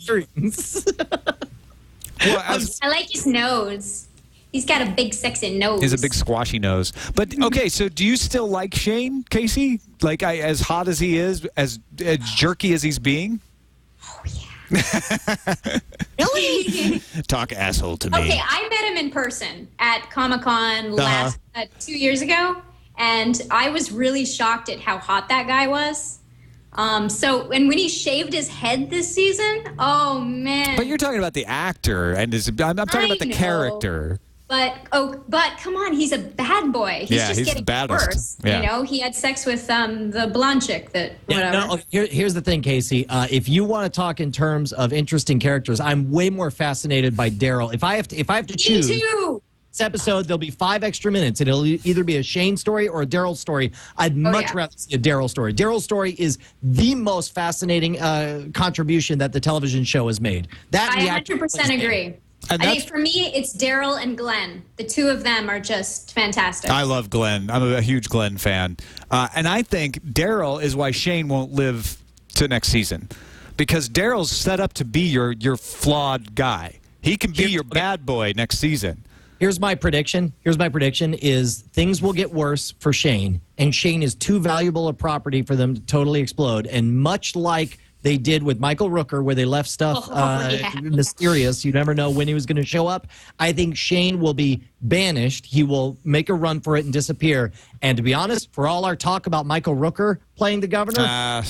I like his nose. He's got a big, sexy nose. He's a big, squashy nose. But okay, so do you still like Shane, Casey? Like as hot as he is, as jerky as he's being? Oh yeah. Really? Talk asshole to me. Okay, I met him in person at Comic-Con last 2 years ago. And I was really shocked at how hot that guy was. And when he shaved his head this season, oh man! But you're talking about the actor, and I'm talking about the character. But come on, he's a bad boy. He's just getting worse. Yeah. You know, he had sex with the blonde chick. Whatever. Here's the thing, Casey. If you want to talk in terms of interesting characters, I'm way more fascinated by Daryl. If I have to choose. Me too. This episode, there'll be 5 extra minutes. It'll either be a Shane story or a Daryl story. I'd much rather see a Daryl story. Daryl's story is the most fascinating contribution that the television show has made. I 100% agree. I think for me, it's Daryl and Glenn. The two of them are just fantastic. I love Glenn. I'm a huge Glenn fan. And I think Daryl is why Shane won't live to next season. Because Daryl's set up to be your flawed guy. He can be your bad boy next season. Here's my prediction. Is things will get worse for Shane, and Shane is too valuable a property for them to totally explode. And much like they did with Michael Rooker, where they left stuff mysterious, you never know when he was going to show up, I think Shane will be banished. He will make a run for it and disappear. And to be honest, for all our talk about Michael Rooker playing the governor,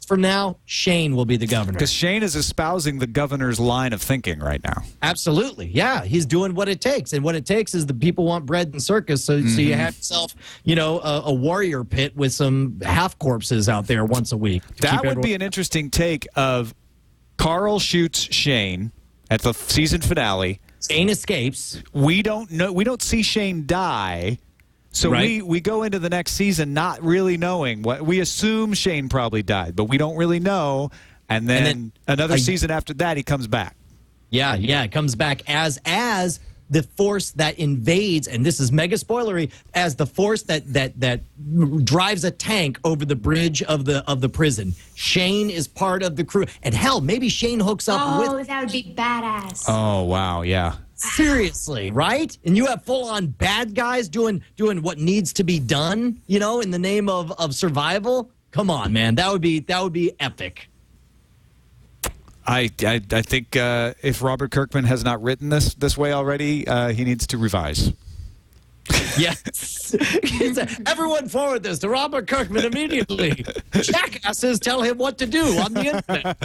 from now, Shane will be the governor. Because Shane is espousing the governor's line of thinking right now. Absolutely. Yeah, he's doing what it takes. And what it takes is the people want bread and circus. So you have yourself, a warrior pit with some half corpses out there once a week. That would be an interesting take of Carl shoots Shane at the season finale. Shane escapes. We don't know. We don't see Shane die. So we go into the next season not really knowing what we assume Shane probably died, but we don't really know. And then another season after that, he comes back. Yeah, it comes back as the force that invades, and this is mega spoilery, as the force that drives a tank over the bridge of the prison. Shane is part of the crew, and hell, maybe Shane hooks up with. Oh, that would be badass. Oh wow, yeah. Seriously, right? And you have full-on bad guys doing what needs to be done, in the name of survival. Come on, man. That would be epic. I think if Robert Kirkman has not written this way already, he needs to revise. Yes. Everyone forward this to Robert Kirkman immediately. Jackasses tell him what to do on the internet.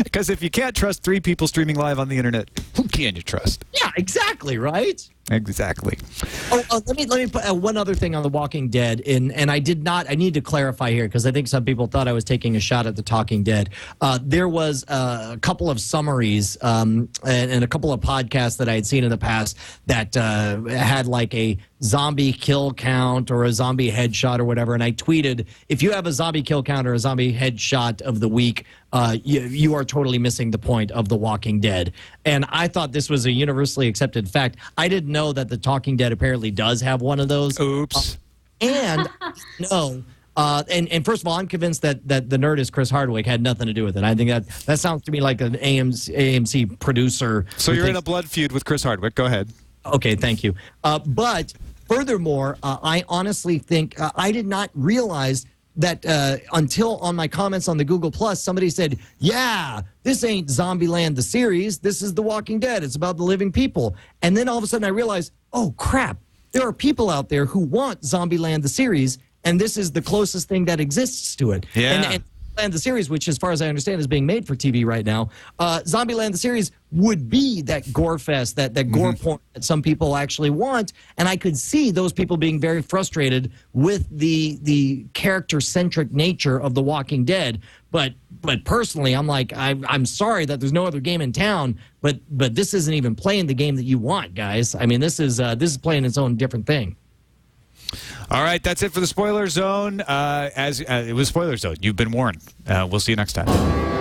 Because if you can't trust 3 people streaming live on the internet, who can you trust? Yeah, exactly, right? Exactly. Let me put one other thing on The Walking Dead, and I need to clarify here because I think some people thought I was taking a shot at The Talking Dead. There was a couple of summaries and a couple of podcasts that I had seen in the past that had like a zombie kill count or a zombie headshot or whatever, and I tweeted, if you have a zombie kill count or a zombie headshot of the week, you are totally missing the point of The Walking Dead. And I thought this was a universally accepted fact. I didn't know that The Talking Dead apparently does have one of those. Oops. And first of all, I'm convinced that the nerd is Chris Hardwick had nothing to do with it. I think that sounds to me like an AMC producer. So you're in a blood feud with Chris Hardwick. Go ahead. Okay, thank you. But furthermore, I honestly think I did not realize that until on my comments on the Google Plus, somebody said, yeah, this ain't Zombieland the series. This is The Walking Dead. It's about the living people. And then all of a sudden I realized, oh, crap. There are people out there who want Zombieland the series, and this is the closest thing that exists to it. Yeah. And the series, which as far as I understand is being made for TV right now, Zombieland the series would be that gore fest, that gore porn that some people actually want. And I could see those people being very frustrated with the character-centric nature of The Walking Dead. But personally, I'm like, I'm sorry that there's no other game in town, but this isn't even playing the game that you want, guys. I mean, this is playing its own different thing. All right, that's it for the Spoiler Zone. It was Spoiler Zone. You've been warned. We'll see you next time.